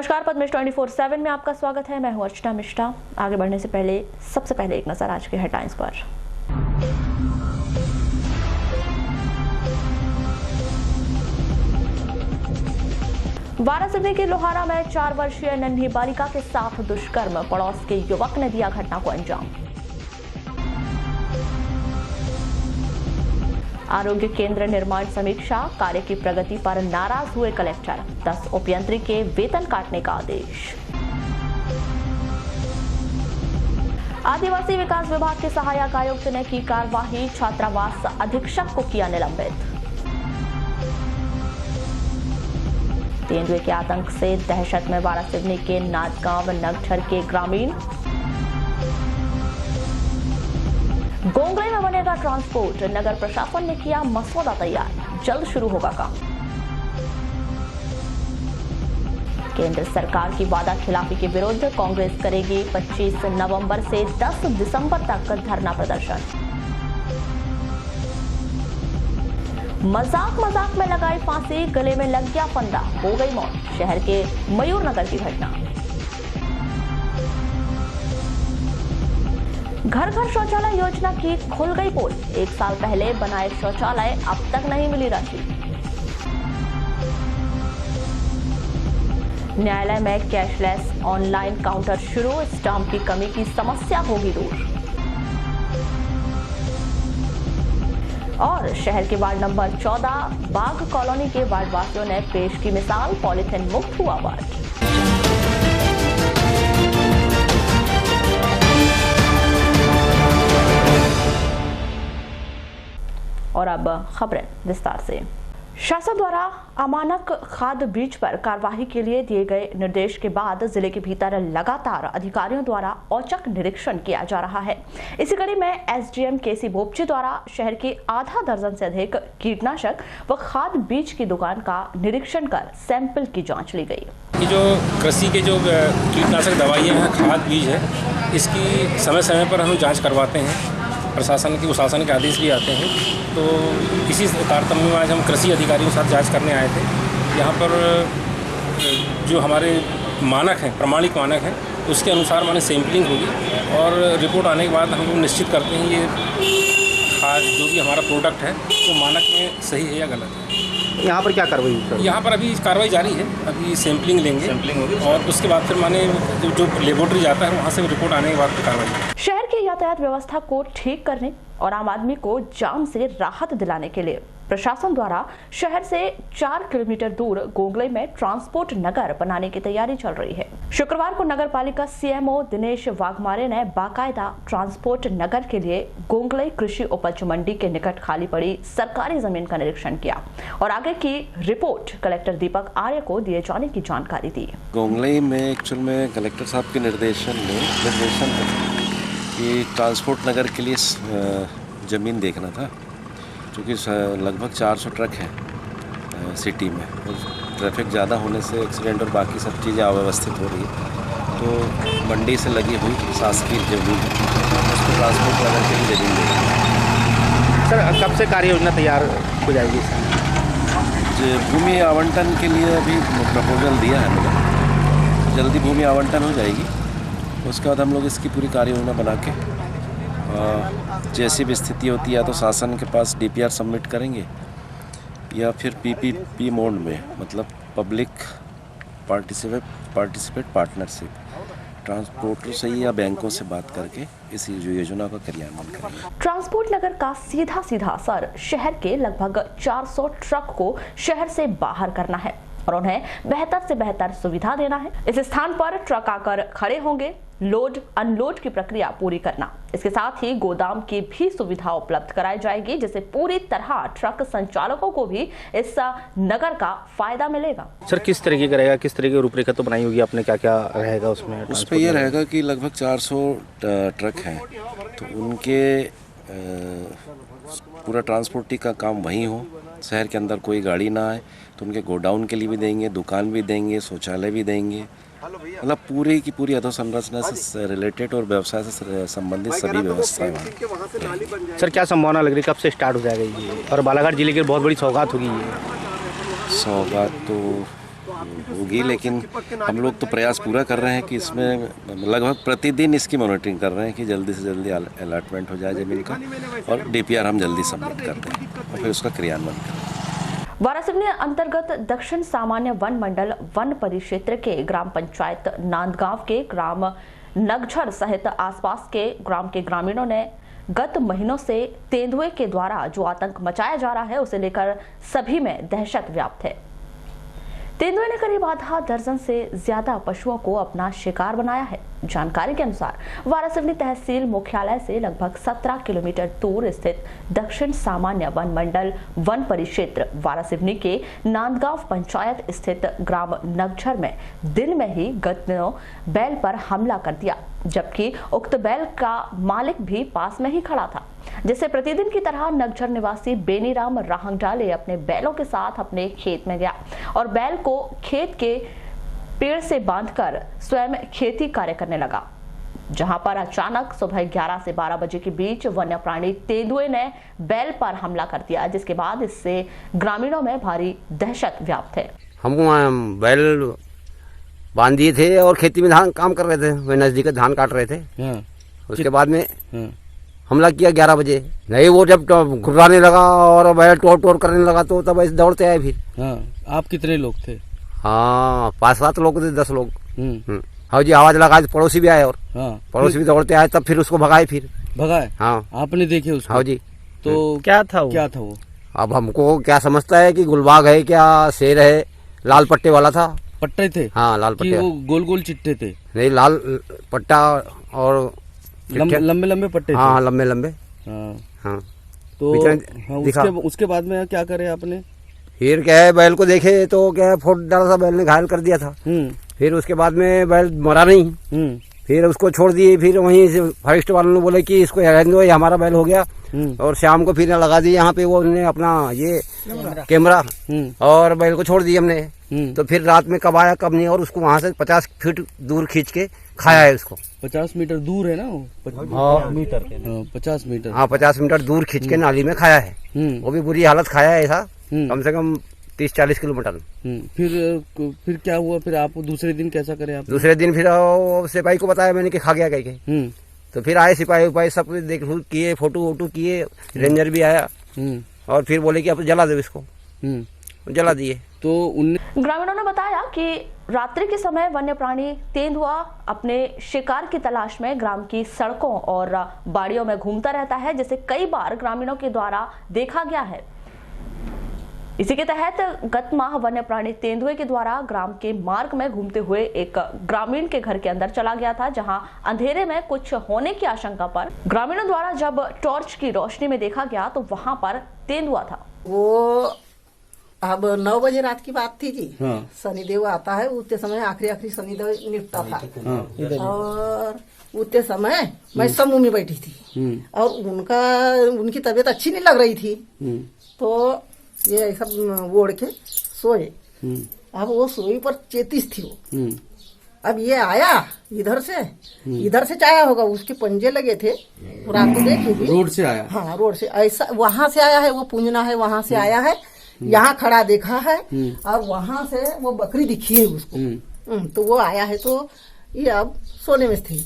नमस्कार, पद्मेश 24/7 में आपका स्वागत है। मैं हूं अर्चना मिश्रा। आगे बढ़ने से पहले सबसे पहले एक नजर आज के हेडलाइंस पर। वाराणसी के लोहारा में 4 वर्षीय नन्ही बालिका के साथ दुष्कर्म, पड़ोस के युवक ने दिया घटना को अंजाम। आरोग्य केंद्र निर्माण समीक्षा कार्य की प्रगति पर नाराज हुए कलेक्टर, 10 उपयंत्री के वेतन काटने का आदेश। आदिवासी विकास विभाग के सहायक आयुक्त ने की कार्यवाही, छात्रावास अधीक्षक को किया निलंबित। तेंदुए के आतंक से दहशत में वारासिवनी के नादगांव नगझर के ग्रामीण। गोंगले में बनेगा ट्रांसपोर्ट, नगर प्रशासन ने किया मसौदा तैयार, जल्द शुरू होगा काम। केंद्र सरकार की वादा खिलाफी के विरुद्ध कांग्रेस करेगी 25 नवंबर से 10 दिसंबर तक धरना प्रदर्शन। मजाक में लगाई फांसी, गले में लग गया फंदा, हो गई मौत, शहर के मयूर नगर की घटना। घर घर शौचालय योजना की खुल गई पोल, 1 साल पहले बनाए शौचालय अब तक नहीं मिली राशि। न्यायालय में कैशलेस ऑनलाइन काउंटर शुरू, स्टाम्प की कमी की समस्या होगी दूर। और शहर के वार्ड नंबर 14 बाघ कॉलोनी के वार्डवासियों ने पेश की मिसाल, पॉलीथिन मुक्त हुआ वार्ड। और अब खबरें विस्तार से। शासन द्वारा अमानक खाद बीज पर कार्यवाही के लिए दिए गए निर्देश के बाद जिले के भीतर लगातार अधिकारियों द्वारा औचक निरीक्षण किया जा रहा है। इसी कड़ी में एसडीएम केसी बोपची द्वारा शहर के आधा दर्जन से अधिक कीटनाशक व खाद बीज की दुकान का निरीक्षण कर सैंपल की जांच ली गई। कि जो कृषि के जो कीटनाशक दवाइयाँ हैं, खाद बीज है, इसकी समय समय पर हम जाँच करवाते हैं। प्रशासन के आदेश भी आते हैं, तो इसी तारतम्य में आज हम कृषि अधिकारियों के साथ जांच करने आए थे। यहाँ पर जो हमारे मानक हैं, प्रमाणिक मानक हैं, उसके अनुसार माने सैंपलिंग होगी और रिपोर्ट आने के बाद हम लोग निश्चित करते हैं ये खाद जो भी हमारा प्रोडक्ट है वो मानक में सही है या गलत है। यहाँ पर क्या कार्रवाई? यहाँ पर अभी कार्रवाई जारी है, अभी सैंपलिंग लेंगे और उसके बाद फिर माने जो लेबोरेटरी जाता है वहाँ से रिपोर्ट आने के बाद फिर कार्रवाई। शहर की यातायात व्यवस्था को ठीक करने और आम आदमी को जाम से राहत दिलाने के लिए प्रशासन द्वारा शहर से 4 किलोमीटर दूर गोंगले में ट्रांसपोर्ट नगर बनाने की तैयारी चल रही है। शुक्रवार को नगर पालिका सीएमओ दिनेश वाघमारे ने बाकायदा ट्रांसपोर्ट नगर के लिए गोंगले कृषि उपज मंडी के निकट खाली पड़ी सरकारी जमीन का निरीक्षण किया और आगे की रिपोर्ट कलेक्टर दीपक आर्य को दिए जाने की जानकारी दी। गोंगले में एक्चुअल में कलेक्टर साहब के निर्देशन कि ट्रांसपोर्ट नगर के लिए ज़मीन देखना था, क्योंकि लगभग 400 ट्रक हैं सिटी में और ट्रैफिक ज़्यादा होने से एक्सीडेंट और बाकी सब चीज़ें अव्यवस्थित हो रही है। तो मंडी से लगी हुई शासकीय ज़मीन उसको ट्रांसपोर्ट नगर के लिए ज़मीन देगी। सर, कब से कार्य योजना तैयार हो जाएगी? भूमि आवंटन के लिए अभी प्रपोजल दिया है मैंने, जल्दी भूमि आवंटन हो जाएगी। उसके बाद हम लोग इसकी पूरी कार्य योजना बना के जैसी भी स्थिति होती है या तो शासन के पास डीपीआर सबमिट करेंगे या फिर पीपीपी मोड में, मतलब पब्लिक पार्टिसिपेट पार्टनरशिप, ट्रांसपोर्टर से या बैंकों से बात करके इस योजना का क्रियान्वयन करेंगे। ट्रांसपोर्ट नगर का सीधा असर शहर के लगभग 400 ट्रक को शहर से बाहर करना है और उन्हें बेहतर से बेहतर सुविधा देना है। इस स्थान पर ट्रक आकर खड़े होंगे, लोड अनलोड की प्रक्रिया पूरी करना, इसके साथ ही गोदाम की भी सुविधा उपलब्ध कराई जाएगी, जिससे पूरी तरह ट्रक संचालकों को भी इस नगर का फायदा मिलेगा। सर, किस तरीके का रहेगा, किस तरीके की रूपरेखा तो बनाई होगी आपने, क्या क्या रहेगा उसमें? उसमें यह रहेगा कि लगभग 400 ट्रक हैं, तो उनके पूरा ट्रांसपोर्टिंग का काम वहीं हो, शहर के अंदर कोई गाड़ी ना आए, तो उनके गोडाउन के लिए भी देंगे, दुकान भी देंगे, शौचालय भी देंगे, मतलब पूरी की पूरी अधोसंरचना से रिलेटेड और व्यवसाय से संबंधित सभी व्यवस्थाएं। सर, क्या संभावना लग रही है, कब से स्टार्ट हो जाएगा ये? और बालाघाट जिले की बहुत बड़ी सौगात होगी ये। सौगात तो होगी, लेकिन हम लोग तो प्रयास पूरा कर रहे हैं कि इसमें लगभग प्रतिदिन इसकी मॉनिटरिंग कर रहे हैं कि जल्दी से जल्दी अलॉटमेंट हो जाए ज़मीन का और DPR हम जल्दी सबमिट कर दें और फिर उसका क्रियान्वयन करें। वारासिवनी अंतर्गत दक्षिण सामान्य वन मंडल वन परिक्षेत्र के ग्राम पंचायत नांदगांव के ग्राम नगझर सहित आसपास के ग्राम के ग्रामीणों ने गत महीनों से तेंदुए के द्वारा जो आतंक मचाया जा रहा है उसे लेकर सभी में दहशत व्याप्त है। तेंदुए ने करीब आधा दर्जन से ज्यादा पशुओं को अपना शिकार बनाया है। जानकारी के अनुसार वारासिवनी तहसील मुख्यालय से लगभग 17 किलोमीटर दूर स्थित दक्षिण सामान्य वन मंडल वन परिक्षेत्र वारासिवनी के नांदगांव पंचायत स्थित ग्राम नगझर में दिन में ही गत दिनों बैल पर हमला कर दिया, जबकि उक्त बैल का मालिक भी पास में ही खड़ा था, जिससे प्रतिदिन की तरह नगझर निवासी बेनीराम राहंगडाले अपने बैलों के साथ अपने खेत में गया और बैल को खेत के पेड़ से बांधकर स्वयं खेती कार्य करने लगा, जहां पर अचानक सुबह 11 से 12 बजे के बीच वन्य प्राणी तेंदुए ने बैल पर हमला कर दिया, जिसके बाद इससे ग्रामीणों में भारी दहशत व्याप्त है। हम बैल बांध दिए थे और खेती में धान काम कर रहे थे, वे नजदीक धान काट रहे थे। उसके बाद में हमला किया 11 बजे। नहीं, वो जब घुर्राने लगा और बैल टोर करने लगा तो तब ऐसे दौड़ते आए फिर। आप कितने लोग थे? हाँ, 5-7 लोग थे, 10 लोग। हाँ जी, आवाज लगा, पड़ोसी भी आए और पड़ोसी भी दौड़ते आए, तब फिर उसको भगाए। भगाए? हाँ, आपने देखे उसको? हाँ जी। तो क्या था वो? अब हमको क्या समझता है कि गुलबाग है क्या शेर है। लाल पट्टे वाला था। पट्टे थे? हाँ, लाल पट्टे। वो गोल गोल चिट्टे थे? नहीं, लाल पट्टा और लंबे लंबे पट्टे। हाँ, लंबे लंबे। हाँ। तो उसके बाद में क्या करे आपने? फिर क्या है, बैल को देखे तो क्या है, फोड़ डाला था, बैल ने घायल कर दिया था। फिर उसके बाद में बैल मरा नहीं। फिर उसको छोड़ दिए। फिर वहीं से फॉरेस्ट वालों ने बोले कि इसको रहने दो, ये हमारा बैल हो गया। और शाम को फिर लगा दिए यहाँ पे वो उन्होंने अपना ये कैमरा और बैल को छोड़ दिए हमने। तो फिर रात में कब आया कब नहीं, और उसको वहाँ से 50 फीट दूर खींच के खाया है उसको। 50 मीटर दूर है ना वो? 50 मीटर। हाँ, 50 मीटर दूर खींच के नाली में खाया है। वो भी बुरी हालत खाया है, ऐसा कम से कम 30-40 किलोमीटर। फिर क्या हुआ? फिर आप दूसरे दिन कैसा करे आप? दूसरे दिन फिर सिपाही को बताया मैंने कि खा गया कह के। तो फिर आए सिपाही उपाही, सब कुछ देख किए, फोटो वोटो किए, रेंजर भी आया और फिर बोले कि अब जला दो इसको। जला दिए। तो ग्रामीणों ने बताया कि रात्रि के समय वन्य प्राणी तेंदुआ अपने शिकार की तलाश में ग्राम की सड़कों और बाड़ियों में घूमता रहता है, जिसे कई बार ग्रामीणों के द्वारा देखा गया है। इसी के तहत गत माह वन्य प्राणी तेंदुए के द्वारा ग्राम के मार्ग में घूमते हुए एक ग्रामीण के घर के अंदर चला गया था, जहां अंधेरे में कुछ होने की आशंका पर ग्रामीणों द्वारा जब टॉर्च की रोशनी में देखा गया तो वहां पर तेंदुआ था। वो अब 9 बजे रात की बात थी जी। शनिदेव आता है, उतने समय आखिरी शनिदेव निपटा था। और उतने समय मैं समूह में बैठी थी और उनकी तबीयत अच्छी नहीं लग रही थी, तो ये ऐसा ओढ़ के सोए। अब वो सोई पर चेतिस थी वो। अब ये आया इधर से चाया होगा, उसके पंजे लगे थे रात को देखे भी। रोड से आया? हाँ, रोड से, ऐसा वहां से आया है, वो पूंजना है वहां से आया है, यहाँ खड़ा देखा है और वहां से वो बकरी दिखी है उसको। तो वो आया है, तो ये अब सोने में थी,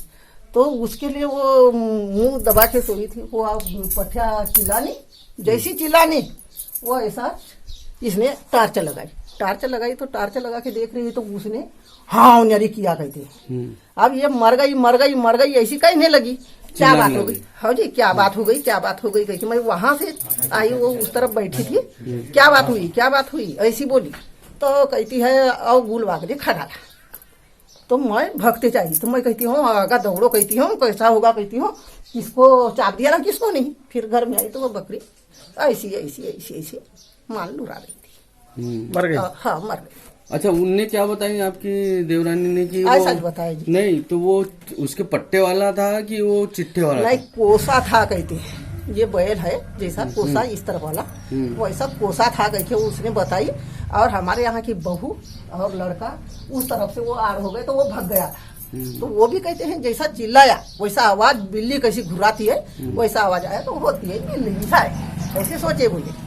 तो उसके लिए वो मुंह दबा के सोई थी। वो अब पठिया चिल्लानी, जैसी चिल्लानी वो ऐसा इसने टार्च लगाई तो टार्च लगा के देख रही है, तो उसने हाँ न्यारी किया कहते। अब ये मर गई ऐसी कहने लगी। क्या बात हो गई? हाँ जी, क्या बात हो गई कही कि मैं वहां से आई, वो उस तरफ बैठी थी। क्या बात हुई ऐसी बोली, तो कहती है और गुल वाग खड़ा था। तो मैं भगते चाहिए, तो मैं कहती हूँ आगा दौड़ो, कहती हूँ कैसा होगा, कहती हूँ किसको चाप दिया ना, किसको नहीं। फिर घर में आई तो वो बकरी ऐसी माल लुरा रही थी। मर गई? हाँ, मर गई। अच्छा, उनने क्या बताई आपकी देवरानी ने कि ऐसा बताया जी? नहीं, तो वो उसके पट्टे वाला था कि वो चिट्ठे वाला? नहीं, कोसा था कहते हैं। ये बैल है जैसा कोसा इस तरफ वाला, वैसा कोसा था कहते उसने बताई। और हमारे यहाँ की बहू और लड़का उस तरफ से वो आड़ हो गए, तो वो भग गया था। तो वो भी कहते हैं जैसा चिल्लाया वैसा आवाज, बिल्ली कैसी घुराती है वैसा आवाज आया, तो होती है बिल्ली है, ऐसे सोचे बोले।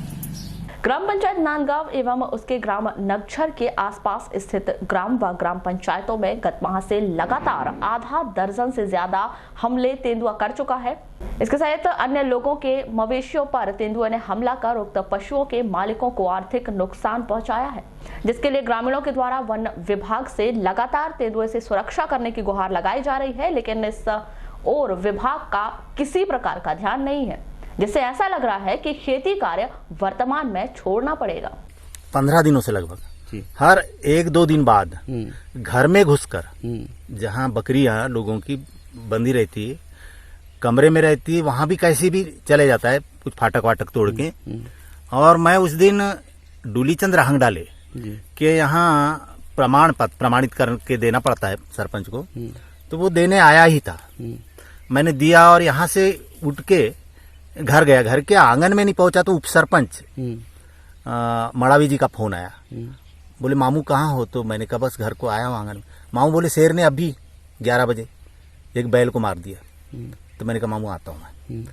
ग्राम पंचायत नांदगांव एवं उसके ग्राम नगझर के आसपास स्थित ग्राम व ग्राम पंचायतों में गत माह से लगातार आधा दर्जन से ज्यादा हमले तेंदुआ कर चुका है। इसके सहित अन्य लोगों के मवेशियों पर तेंदुआ ने हमला कर उक्त पशुओं के मालिकों को आर्थिक नुकसान पहुंचाया है, जिसके लिए ग्रामीणों के द्वारा वन विभाग से लगातार तेंदुए से सुरक्षा करने की गुहार लगाई जा रही है, लेकिन इस ओर विभाग का किसी प्रकार का ध्यान नहीं है, जिससे ऐसा लग रहा है कि खेती कार्य वर्तमान में छोड़ना पड़ेगा। 15 दिनों से लगभग हर 1-2 दिन बाद घर में घुसकर जहां बकरियां लोगों की बंधी रहती है, कमरे में रहती है, वहां भी कैसे भी चले जाता है कुछ फाटक वाटक तोड़ के। और मैं उस दिन डूलीचंद रहंग डाले कि यहाँ प्रमाण पत्र प्रमाणित करके देना पड़ता है सरपंच को, तो वो देने आया ही था। मैंने दिया और यहाँ से उठ के घर गया। घर के आंगन में नहीं पहुंचा तो उप सरपंच मड़ावी जी का फोन आया, बोले मामू कहाँ हो? तो मैंने कहा बस घर को आया हूँ आंगन में। मामू बोले शेर ने अभी 11 बजे एक बैल को मार दिया। तो मैंने कहा मामू आता हूँ मैं।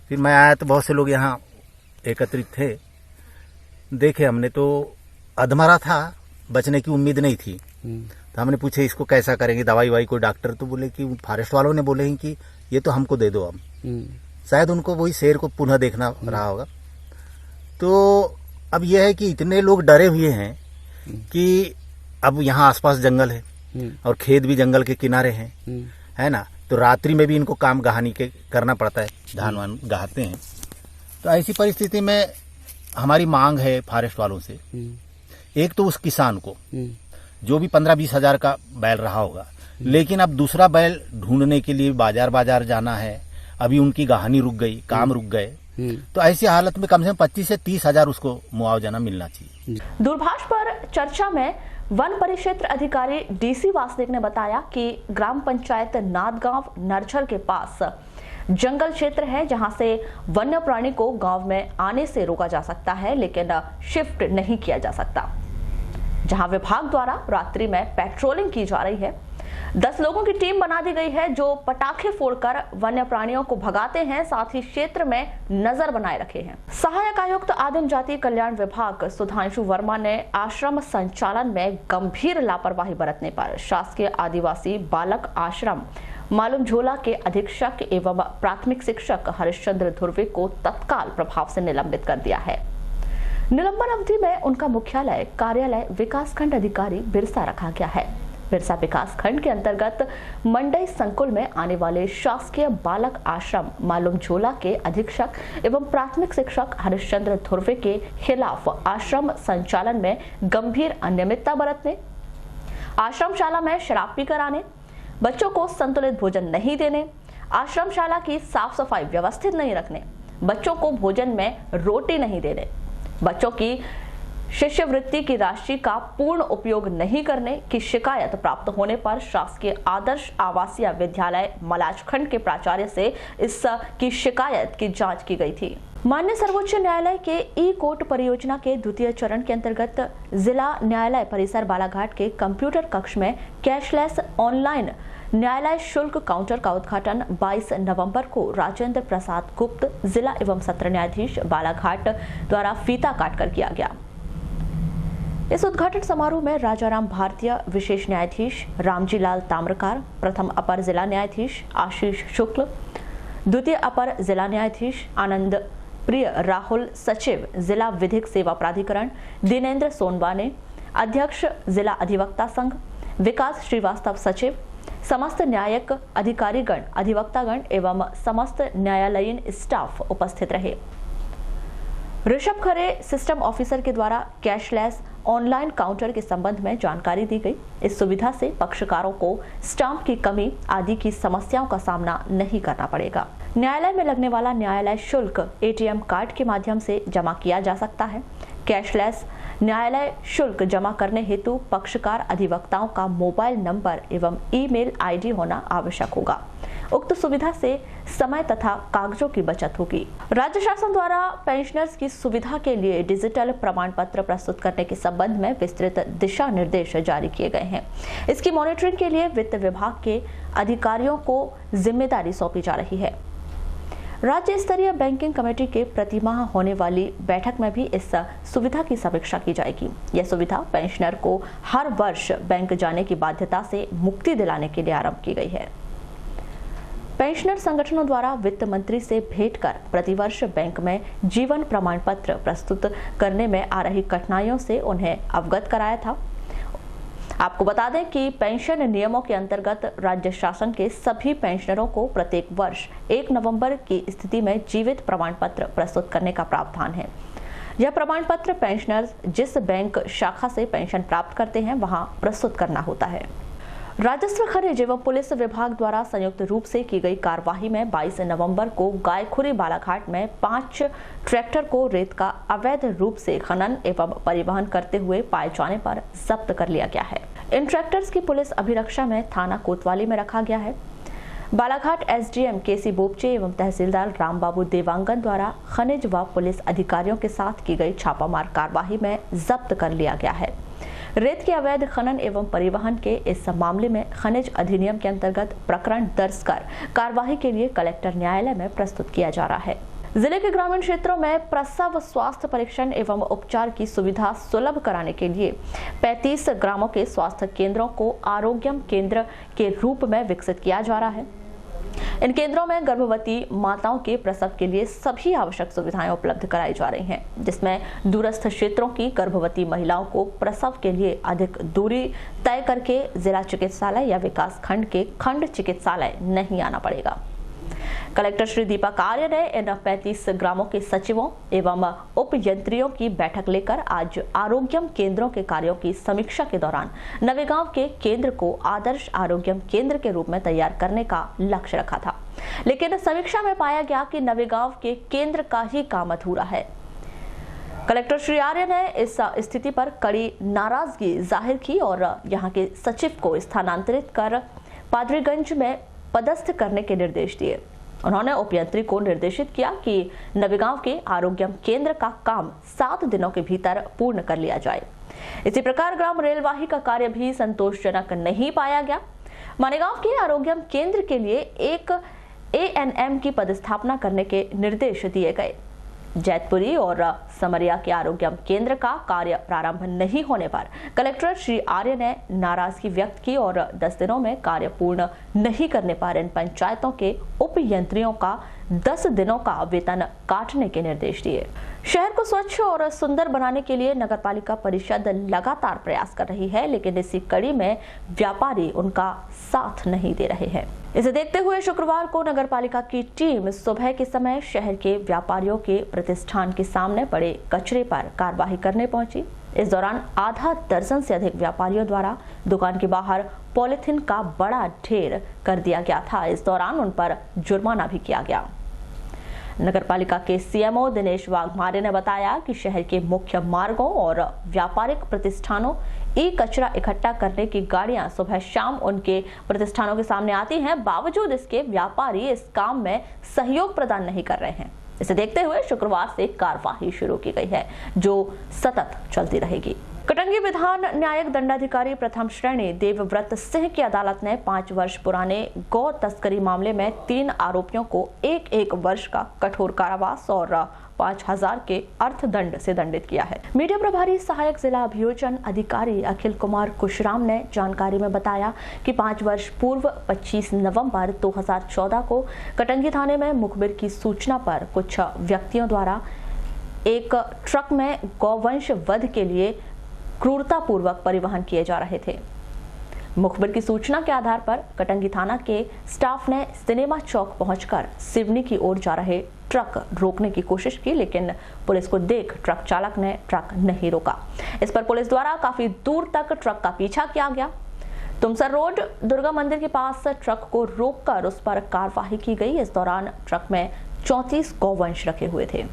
फिर मैं आया तो बहुत से लोग यहाँ एकत्रित थे। देखे हमने तो अधमरा था, बचने की उम्मीद नहीं थी। तो हमने पूछे इसको कैसा करेंगे, दवाई वाई कोई डॉक्टर? तो बोले कि फॉरेस्ट वालों ने बोले हैं कि ये तो हमको दे दो। अब शायद उनको वही शेर को पुनः देखना रहा होगा। तो अब यह है कि इतने लोग डरे हुए हैं कि अब यहाँ आसपास जंगल है और खेत भी जंगल के किनारे हैं, है ना, तो रात्रि में भी इनको काम गहानी के करना पड़ता है, धान वान गहाते हैं। तो ऐसी परिस्थिति में हमारी मांग है फॉरेस्ट वालों से, एक तो उस किसान को जो भी 15-20 हजार का बैल रहा होगा, लेकिन अब दूसरा बैल ढूंढने के लिए बाजार जाना है, अभी उनकी गहानी रुक गई, काम रुक गए, तो ऐसी हालत में कम से कम 25 से 30 हजार उसको मुआवजा मिलना चाहिए। दूरभाष पर चर्चा में वन परिक्षेत्र अधिकारी डीसी वासनिक ने बताया कि ग्राम पंचायत नांदगांव नरझर के पास जंगल क्षेत्र है, जहां से वन्य प्राणी को गांव में आने से रोका जा सकता है, लेकिन शिफ्ट नहीं किया जा सकता, जहां विभाग द्वारा रात्रि में पेट्रोलिंग की जा रही है। 10 लोगों की टीम बना दी गई है जो पटाखे फोड़कर वन्य प्राणियों को भगाते हैं, साथ ही क्षेत्र में नजर बनाए रखे हैं। सहायक आयुक्त आदिम जाति कल्याण विभाग सुधांशु वर्मा ने आश्रम संचालन में गंभीर लापरवाही बरतने पर शासकीय आदिवासी बालक आश्रम मालूम झोला के अधीक्षक एवं प्राथमिक शिक्षक हरिश्चंद्र धुर्वे को तत्काल प्रभाव से निलंबित कर दिया है। निलंबन अवधि में उनका मुख्यालय कार्यालय विकासखंड अधिकारी बिरसा रखा गया है। बिरसा विकास खंड के अंतर्गत मंडई संकुल में आने वाले शासकीय बालक आश्रम मालूम झोला के अधीक्षक एवं प्राथमिक शिक्षक हरिश्चंद्र धुर्वे के खिलाफ आश्रम संचालन में गंभीर अनियमितता बरतने, आश्रमशाला में शराब पीकर आने, बच्चों को संतुलित भोजन नहीं देने, आश्रमशाला की साफ सफाई व्यवस्थित नहीं रखने, बच्चों को भोजन में रोटी नहीं देने, बच्चों की शिष्यवृत्ति की राशि का पूर्ण उपयोग नहीं करने की शिकायत प्राप्त होने पर शासकीय आदर्श आवासीय विद्यालय मलाजखंड के प्राचार्य से इस की शिकायत की जांच की गई थी। माननीय सर्वोच्च न्यायालय के ई कोर्ट परियोजना के द्वितीय चरण के अंतर्गत जिला न्यायालय परिसर बालाघाट के कंप्यूटर कक्ष में कैशलेस ऑनलाइन न्यायालय शुल्क काउंटर का उद्घाटन 22 नवंबर को राजेंद्र प्रसाद गुप्त जिला एवं सत्र न्यायाधीश बालाघाट द्वारा फीता काटकर किया गया। इस उद्घाटन समारोह में राजाराम भारतीय विशेष न्यायाधीश रामजी लाल ताम्रकार, प्रथम अपर जिला न्यायाधीश आशीष शुक्ल, द्वितीय अपर जिला न्यायाधीश आनंद प्रिय राहुल, सचिव जिला विधिक सेवा प्राधिकरण दिनेंद्र सोनवाने, अध्यक्ष जिला अधिवक्ता संघ विकास श्रीवास्तव, सचिव, समस्त न्यायिक अधिकारीगण, अधिवक्तागण एवं समस्त न्यायालयीन स्टाफ उपस्थित रहे। ऋषभ खरे सिस्टम ऑफिसर के द्वारा कैशलेस ऑनलाइन काउंटर के संबंध में जानकारी दी गई। इस सुविधा से पक्षकारों को स्टाम्प की कमी आदि की समस्याओं का सामना नहीं करना पड़ेगा। न्यायालय में लगने वाला न्यायालय शुल्क एटीएम कार्ड के माध्यम से जमा किया जा सकता है। कैशलेस न्यायालय शुल्क जमा करने हेतु पक्षकार अधिवक्ताओं का मोबाइल नंबर एवं ईमेल आईडी होना आवश्यक होगा। उक्त सुविधा से समय तथा कागजों की बचत होगी। राज्य शासन द्वारा पेंशनर्स की सुविधा के लिए डिजिटल प्रमाण पत्र प्रस्तुत करने के संबंध में विस्तृत दिशा निर्देश जारी किए गए हैं। इसकी मॉनिटरिंग के लिए वित्त विभाग के अधिकारियों को जिम्मेदारी सौंपी जा रही है। राज्य स्तरीय बैंकिंग कमेटी के प्रतिमाह होने वाली बैठक में भी इस सुविधा की समीक्षा की जाएगी। यह सुविधा पेंशनर को हर वर्ष बैंक जाने की बाध्यता से मुक्ति दिलाने के लिए आरंभ की गई है। पेंशनर संगठनों द्वारा वित्त मंत्री से भेंट कर प्रतिवर्ष बैंक में जीवन प्रमाण पत्र प्रस्तुत करने में आ रही कठिनाइयों से उन्हें अवगत कराया था। आपको बता दें कि पेंशन नियमों के अंतर्गत राज्य शासन के सभी पेंशनरों को प्रत्येक वर्ष 1 नवंबर की स्थिति में जीवित प्रमाण पत्र प्रस्तुत करने का प्रावधान है। यह प्रमाण पत्र पेंशनर्स जिस बैंक शाखा से पेंशन प्राप्त करते हैं वहां प्रस्तुत करना होता है। राजस्व खनिज एवं पुलिस विभाग द्वारा संयुक्त रूप से की गई कार्यवाही में 22 नवंबर को गायखुरी बालाघाट में 5 ट्रैक्टर को रेत का अवैध रूप से खनन एवं परिवहन करते हुए पाए जाने पर जब्त कर लिया गया है। इन ट्रैक्टर्स की पुलिस अभिरक्षा में थाना कोतवाली में रखा गया है। बालाघाट एसडीएम केसी बोपचे एवं तहसीलदार रामबाबू देवांगन द्वारा खनिज व पुलिस अधिकारियों के साथ की गई छापामार कार्यवाही में जब्त कर लिया गया है। रेत के अवैध खनन एवं परिवहन के इस मामले में खनिज अधिनियम के अंतर्गत प्रकरण दर्ज कर कार्यवाही के लिए कलेक्टर न्यायालय में प्रस्तुत किया जा रहा है। जिले के ग्रामीण क्षेत्रों में प्रसव स्वास्थ्य परीक्षण एवं उपचार की सुविधा सुलभ कराने के लिए 35 ग्रामों के स्वास्थ्य केंद्रों को आरोग्यम केंद्र के रूप में विकसित किया जा रहा है। इन केंद्रों में गर्भवती माताओं के प्रसव के लिए सभी आवश्यक सुविधाएं उपलब्ध कराई जा रही हैं, जिसमें दूरस्थ क्षेत्रों की गर्भवती महिलाओं को प्रसव के लिए अधिक दूरी तय करके जिला चिकित्सालय या विकास खंड के खंड चिकित्सालय नहीं आना पड़ेगा। कलेक्टर श्री दीपक आर्य ने इन 35 ग्रामों के सचिवों एवं उप यंत्रियों की बैठक लेकर आज आरोग्यम केंद्रों के कार्यों की समीक्षा के दौरान नवेगांव के केंद्र को आदर्श आरोग्यम केंद्र के रूप में तैयार करने का लक्ष्य रखा था, लेकिन समीक्षा में पाया गया कि नवेगांव के केंद्र का ही काम अधूरा है। कलेक्टर श्री आर्य ने इस स्थिति पर कड़ी नाराजगी जाहिर की और यहाँ के सचिव को स्थानांतरित कर पादरीगंज में पदस्थ करने के निर्देश दिए। उन्होंने उपयंत्री को निर्देशित किया कि नवेगांव के आरोग्यम केंद्र का काम 7 दिनों के भीतर पूर्ण कर लिया जाए। इसी प्रकार ग्राम रेलवाही का कार्य भी संतोषजनक नहीं पाया गया। मानेगांव के आरोग्यम केंद्र के लिए एक ANM की पदस्थापना करने के निर्देश दिए गए। जैतपुरी और समरिया के आरोग्यम केंद्र का कार्य प्रारंभ नहीं होने पर कलेक्टर श्री आर्य ने नाराजगी व्यक्त की और 10 दिनों में कार्य पूर्ण नहीं करने पर इन पंचायतों के उप यंत्रियों का 10 दिनों का वेतन काटने के निर्देश दिए। शहर को स्वच्छ और सुंदर बनाने के लिए नगरपालिका परिषद लगातार प्रयास कर रही है, लेकिन इसी कड़ी में व्यापारी उनका साथ नहीं दे रहे हैं। इसे देखते हुए शुक्रवार को नगरपालिका की टीम सुबह के समय शहर के व्यापारियों के प्रतिष्ठान के सामने पड़े कचरे पर कार्रवाई करने पहुंची। इस दौरान आधा दर्जन से अधिक व्यापारियों द्वारा दुकान के बाहर पॉलिथीन का बड़ा ढेर कर दिया गया था। इस दौरान उन पर जुर्माना भी किया गया। नगरपालिका के CMO दिनेश वाघमारे ने बताया कि शहर के मुख्य मार्गों और व्यापारिक प्रतिष्ठानों कचरा इकट्ठा करने की गाड़ियां सुबह शाम उनके प्रतिष्ठानों के सामने आती हैं, बावजूद इसके व्यापारी इस काम में सहयोग प्रदान नहीं कर रहे हैं। इसे देखते हुए शुक्रवार से कार्यवाही शुरू की गई है, जो सतत चलती रहेगी। कटंगी विधान न्यायिक दंडाधिकारी प्रथम श्रेणी देवव्रत सिंह की अदालत ने 5 वर्ष पुराने गौ तस्करी मामले में 3 आरोपियों को 1 वर्ष का कठोर कारावास और 5,000 के अर्थदंड से दंडित किया है। मीडिया प्रभारी सहायक जिला अभियोजन अधिकारी अखिल कुमार कुशराम ने जानकारी में बताया कि 5 वर्ष पूर्व 25 नवंबर 2014 को कटंगी थाने में मुखबिर की सूचना पर कुछ व्यक्तियों द्वारा एक ट्रक में गौवंश वध के लिए क्रूरतापूर्वक परिवहन किए जा रहे थे। मुखबिर की सूचना के आधार पर कटंगी थाना के स्टाफ ने सिनेमा चौक पहुंचकर सिवनी की ओर जा रहे ट्रक रोकने की कोशिश की, लेकिन पुलिस को देख ट्रक चालक ने ट्रक नहीं रोका। इस पर पुलिस द्वारा काफी दूर तक ट्रक का पीछा किया गया। तुमसर रोड दुर्गा मंदिर के पास ट्रक को रोककर उस पर कार्रवाई की गई। इस दौरान ट्रक में 34 गौवंश रखे हुए थे।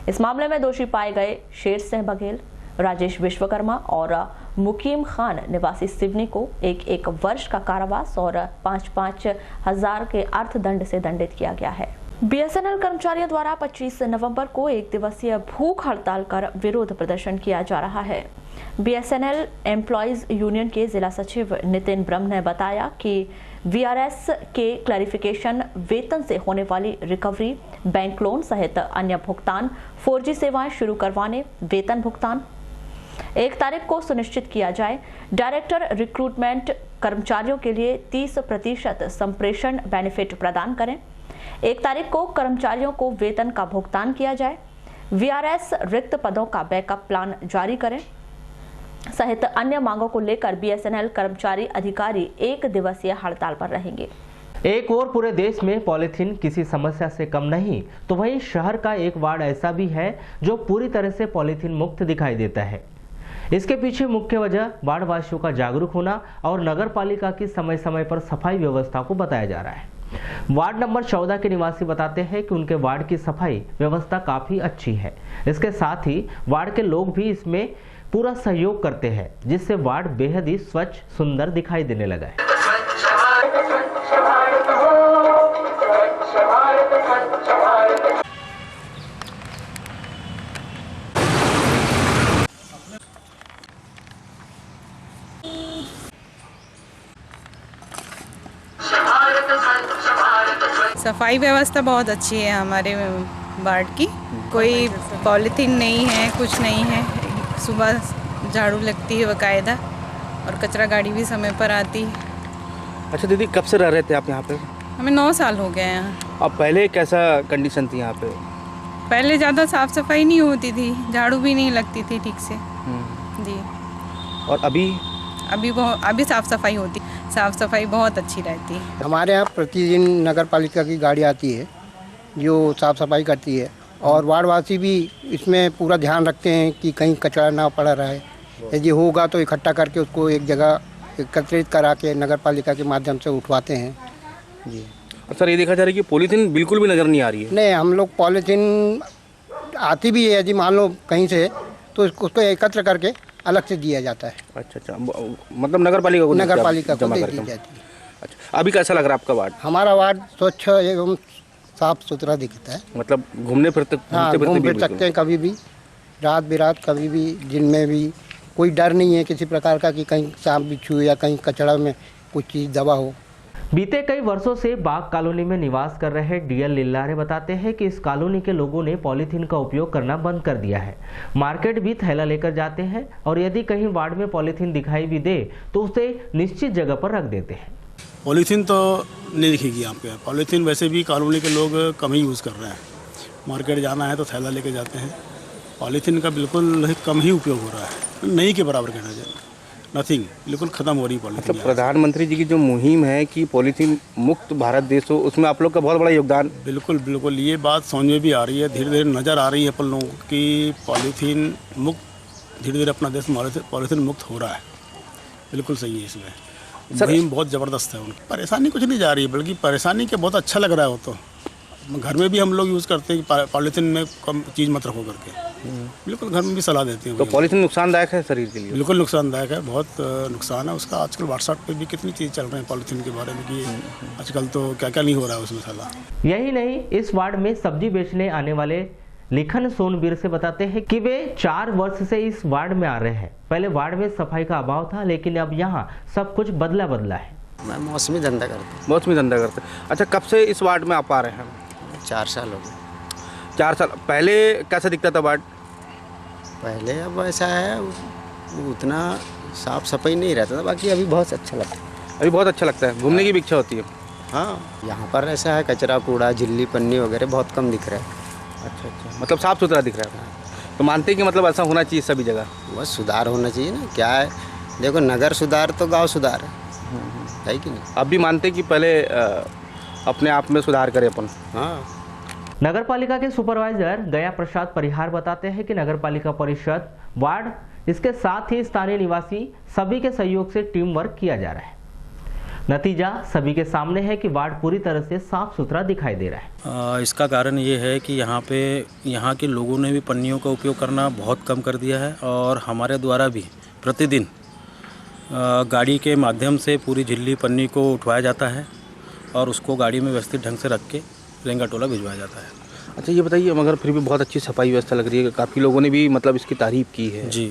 इस मामले में दोषी पाए गए शेर सिंह बघेल, राजेश विश्वकर्मा और मुकीम खान निवासी सिवनी को 1 वर्ष का कारावास और 5-5 हजार के अर्थदंड से दंडित किया गया है। BSNL कर्मचारियों द्वारा 25 नवंबर को 1 दिवसीय भूख हड़ताल कर विरोध प्रदर्शन किया जा रहा है। BSNL एम्प्लॉइज यूनियन के जिला सचिव नितिन ब्रह्म ने बताया कि वीआरएस के क्लैरिफिकेशन, वेतन से होने वाली रिकवरी, बैंक लोन सहित अन्य भुगतान, 4G सेवाएं शुरू करवाने, वेतन भुगतान 1 तारीख को सुनिश्चित किया जाए। डायरेक्टर रिक्रूटमेंट कर्मचारियों के लिए 30% संप्रेषण बेनिफिट प्रदान करें। 1 तारीख को कर्मचारियों को वेतन का भुगतान किया जाए। वीआरएस रिक्त पदों का बैकअप प्लान जारी करें सहित अन्य मांगों को लेकर बीएसएनएल कर्मचारी अधिकारी 1 दिवसीय हड़ताल पर रहेंगे। एक और पूरे देश में पॉलीथीन किसी समस्या से कम नहीं, तो वहीं शहर का एक वार्ड ऐसा भी है जो पूरी तरह से पॉलीथीन मुक्त दिखाई देता है। इसके पीछे मुख्य वजह वार्ड वासियों का जागरूक होना और नगर पालिका की समय समय पर सफाई व्यवस्था को बताया जा रहा है। वार्ड नंबर 14 के निवासी बताते हैं कि उनके वार्ड की सफाई व्यवस्था काफी अच्छी है। इसके साथ ही वार्ड के लोग भी इसमें पूरा सहयोग करते हैं, जिससे वार्ड बेहद ही स्वच्छ सुंदर दिखाई देने लगा है। सफाई व्यवस्था बहुत अच्छी है हमारे वार्ड की। कोई पॉलीथीन नहीं है, कुछ नहीं है। सुबह झाड़ू लगती है बाकायदा और कचरा गाड़ी भी समय पर आती है। अच्छा दीदी, कब से रह रहे थे आप यहाँ पे? हमें 9 साल हो गए हैं। अब पहले कैसा कंडीशन थी यहाँ पे? पहले ज़्यादा साफ़ सफाई नहीं होती थी, झाड़ू भी नहीं लगती थी ठीक से जी। और अभी साफ़ सफाई होती, साफ़ सफाई बहुत अच्छी रहती है। हमारे यहाँ प्रतिदिन नगर पालिका की गाड़ी आती है जो साफ़ सफाई करती है, और वार्डवासी भी इसमें पूरा ध्यान रखते हैं कि कहीं कचरा ना पड़ा रहे। यदि होगा तो इकट्ठा करके उसको एक जगह एकत्रित करा के नगर पालिका के माध्यम से उठवाते हैं जी। सर, ये देखा जा रहा है कि पॉलीथीन बिल्कुल भी नज़र नहीं आ रही है। नहीं, हम लोग पॉलीथीन आती भी है, यदि मान लो कहीं से, तो उसको एकत्र करके अलग से दिया जाता है। अच्छा, मतलब नगर पालिका को दे दी जाती है। अच्छा, अभी कैसा लग रहा है आपका वार्ड? हमारा वार्ड स्वच्छ एवं साफ सुथरा दिखता है। मतलब घूम फिर सकते हैं कभी भी, रात बिरात, कभी भी, दिन में भी। कोई डर नहीं है किसी प्रकार का कि कहीं सांप बिच्छू या कहीं कचरा में कुछ चीज़ दबा हो। बीते कई वर्षों से बाग कॉलोनी में निवास कर रहे डीएल लिल्लारे बताते हैं कि इस कॉलोनी के लोगों ने पॉलीथीन का उपयोग करना बंद कर दिया है। मार्केट भी थैला लेकर जाते हैं और यदि कहीं वार्ड में पॉलीथीन दिखाई भी दे तो उसे निश्चित जगह पर रख देते हैं। पॉलीथीन तो नहीं दिखेगी आपके। पॉलीथीन वैसे भी कॉलोनी के लोग कम ही यूज़ कर रहे हैं। मार्केट जाना है तो थैला लेके जाते हैं। पॉलीथीन का बिल्कुल कम ही उपयोग हो रहा है, नहीं के बराबर कहना चाहिए। नथिंग, बिल्कुल ख़त्म हो रही पॉलीथीन। मतलब प्रधानमंत्री जी की जो मुहिम है कि पॉलीथीन मुक्त भारत देश हो, उसमें आप लोग का बहुत बड़ा योगदान। बिल्कुल ये बात समझ में भी आ रही है, धीरे धीरे नज़र आ रही है अपन लोगों की पॉलीथीन मुक्त, धीरे धीरे अपना देश पॉलीथीन मुक्त हो रहा है। बिल्कुल सही है, इसमें मुहिम बहुत ज़बरदस्त है उनकी। परेशानी कुछ नहीं जा रही है, बल्कि परेशानी के बहुत अच्छा लग रहा है। वो तो घर में भी हम लोग यूज़ करते हैं कि पॉलीथीन में कम चीज़ मत रखो करके। बिल्कुल घर में भी सलाह देते हैं। तो पॉलीथीन नुकसानदायक है शरीर के लिए? बिल्कुल नुकसानदायक है, बहुत नुकसान है उसका। आजकल व्हाट्सएप पे भी कितनी चीज़ चल रही है पॉलीथीन के बारे में कि आजकल तो क्या क्या नहीं हो रहा है उसमें सलाह। यही नहीं, इस वार्ड में सब्जी बेचने आने वाले लिखन सोनबीर से बताते हैं कि वे 4 वर्ष से इस वार्ड में आ रहे हैं। पहले वार्ड में सफाई का अभाव था, लेकिन अब यहाँ सब कुछ बदला है। मैं मौसमी धंधा करते। अच्छा, कब से इस वार्ड में आप आ रहे हैं? 4 साल हो गए। 4 साल पहले कैसा दिखता था वार्ड? पहले अब ऐसा है, उतना साफ सफाई नहीं रहता था, बाकी अभी बहुत अच्छा लगता है। अभी बहुत अच्छा लगता है, घूमने की भी इच्छा होती है। हाँ, यहाँ पर ऐसा है, कचरा कूड़ा झिल्ली पन्नी वगैरह बहुत कम दिख रहा है। अच्छा, मतलब साफ सुथरा दिख रहा है। तो मानते हैं कि मतलब ऐसा होना चाहिए सभी जगह? बस सुधार होना चाहिए ना। क्या है, देखो, नगर सुधार तो गाँव सुधार है कि नहीं? आप भी मानते हैं कि पहले अपने आप में सुधार करें अपन? हाँ। नगर पालिका के सुपरवाइजर गया प्रसाद परिहार बताते हैं कि नगर पालिका परिषद, वार्ड, इसके साथ ही स्थानीय निवासी सभी के सहयोग से टीम वर्क किया जा रहा है। नतीजा सभी के सामने है कि वार्ड पूरी तरह से साफ सुथरा दिखाई दे रहा है। इसका कारण ये है कि यहाँ के लोगों ने भी पन्नियों का उपयोग करना बहुत कम कर दिया है, और हमारे द्वारा भी प्रतिदिन गाड़ी के माध्यम से पूरी झिल्ली पन्नी को उठवाया जाता है और उसको गाड़ी में व्यवस्थित ढंग से रख के रेंगा टोला भिजवाया जाता है। अच्छा, ये बताइए, मगर फिर भी बहुत अच्छी सफाई व्यवस्था लग रही है। काफ़ी लोगों ने भी मतलब इसकी तारीफ़ की है। जी।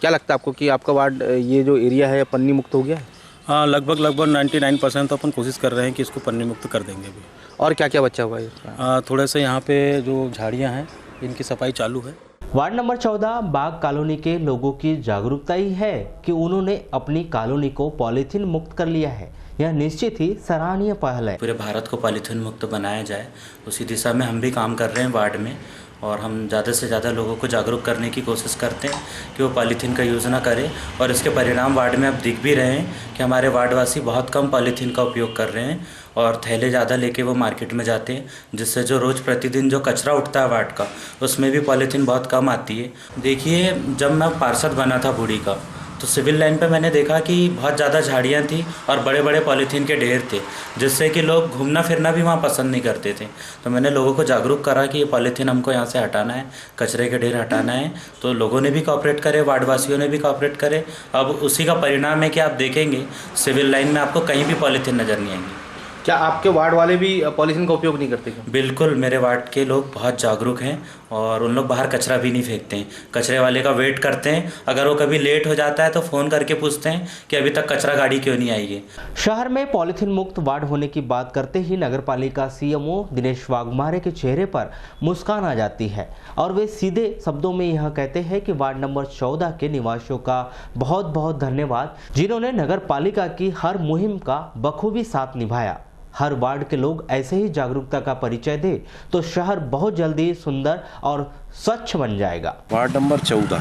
क्या लगता है आपको कि आपका वार्ड, ये जो एरिया है, पन्नी मुक्त हो गया है? हाँ, लगभग 99% तो अपन कोशिश कर रहे हैं कि इसको पन्नी मुक्त कर देंगे अभी। और क्या क्या बचा हुआ है इसका? थोड़े से यहाँ पे जो झाड़ियाँ हैं इनकी सफाई चालू है। वार्ड नंबर 14 बाग कॉलोनी के लोगों की जागरूकता ही है कि उन्होंने अपनी कॉलोनी को पॉलीथीन मुक्त कर लिया है। यह निश्चित ही सराहनीय पहल है। पूरे भारत को पॉलीथीन मुक्त बनाया जाए, उसी दिशा में हम भी काम कर रहे हैं वार्ड में, और हम ज़्यादा से ज़्यादा लोगों को जागरूक करने की कोशिश करते हैं कि वो पॉलीथीन का यूज़ ना करें। और इसके परिणाम वार्ड में अब दिख भी रहे हैं कि हमारे वार्डवासी बहुत कम पॉलीथीन का उपयोग कर रहे हैं और थैले ज़्यादा लेके वो मार्केट में जाते हैं, जिससे जो रोज़ प्रतिदिन जो कचरा उठता है वार्ड का, उसमें भी पॉलीथीन बहुत कम आती है। देखिए, जब मैं पार्षद बना था बूढ़ी का, तो सिविल लाइन पे मैंने देखा कि बहुत ज़्यादा झाड़ियाँ थी और बड़े बड़े पॉलीथीन के ढेर थे, जिससे कि लोग घूमना फिरना भी वहाँ पसंद नहीं करते थे। तो मैंने लोगों को जागरूक करा कि ये पॉलीथीन हमको यहाँ से हटाना है, कचरे के ढेर हटाना है। तो लोगों ने भी कॉपरेट करे, वार्डवासियों ने भी कॉपरेट करे। अब उसी का परिणाम है कि आप देखेंगे सिविल लाइन में आपको कहीं भी पॉलीथीन नज़र नहीं आएंगी। क्या आपके वार्ड वाले भी पॉलीथीन का उपयोग नहीं करते क्या? बिल्कुल, मेरे वार्ड के लोग बहुत जागरूक हैं और उन लोग बाहर कचरा भी नहीं फेंकते हैं। कचरे वाले का वेट करते हैं, अगर वो कभी लेट हो जाता है तो फ़ोन करके पूछते हैं कि अभी तक कचरा गाड़ी क्यों नहीं आई है। शहर में पॉलीथीन मुक्त वार्ड होने की बात करते ही नगरपालिका सीएमओ दिनेश वाघमारे के चेहरे पर मुस्कान आ जाती है और वे सीधे शब्दों में यह कहते हैं कि वार्ड नंबर 14 के निवासियों का बहुत बहुत धन्यवाद, जिन्होंने नगरपालिका की हर मुहिम का बखूबी साथ निभाया। हर वार्ड के लोग ऐसे ही जागरूकता का परिचय दे तो शहर बहुत जल्दी सुंदर और स्वच्छ बन जाएगा। वार्ड नंबर 14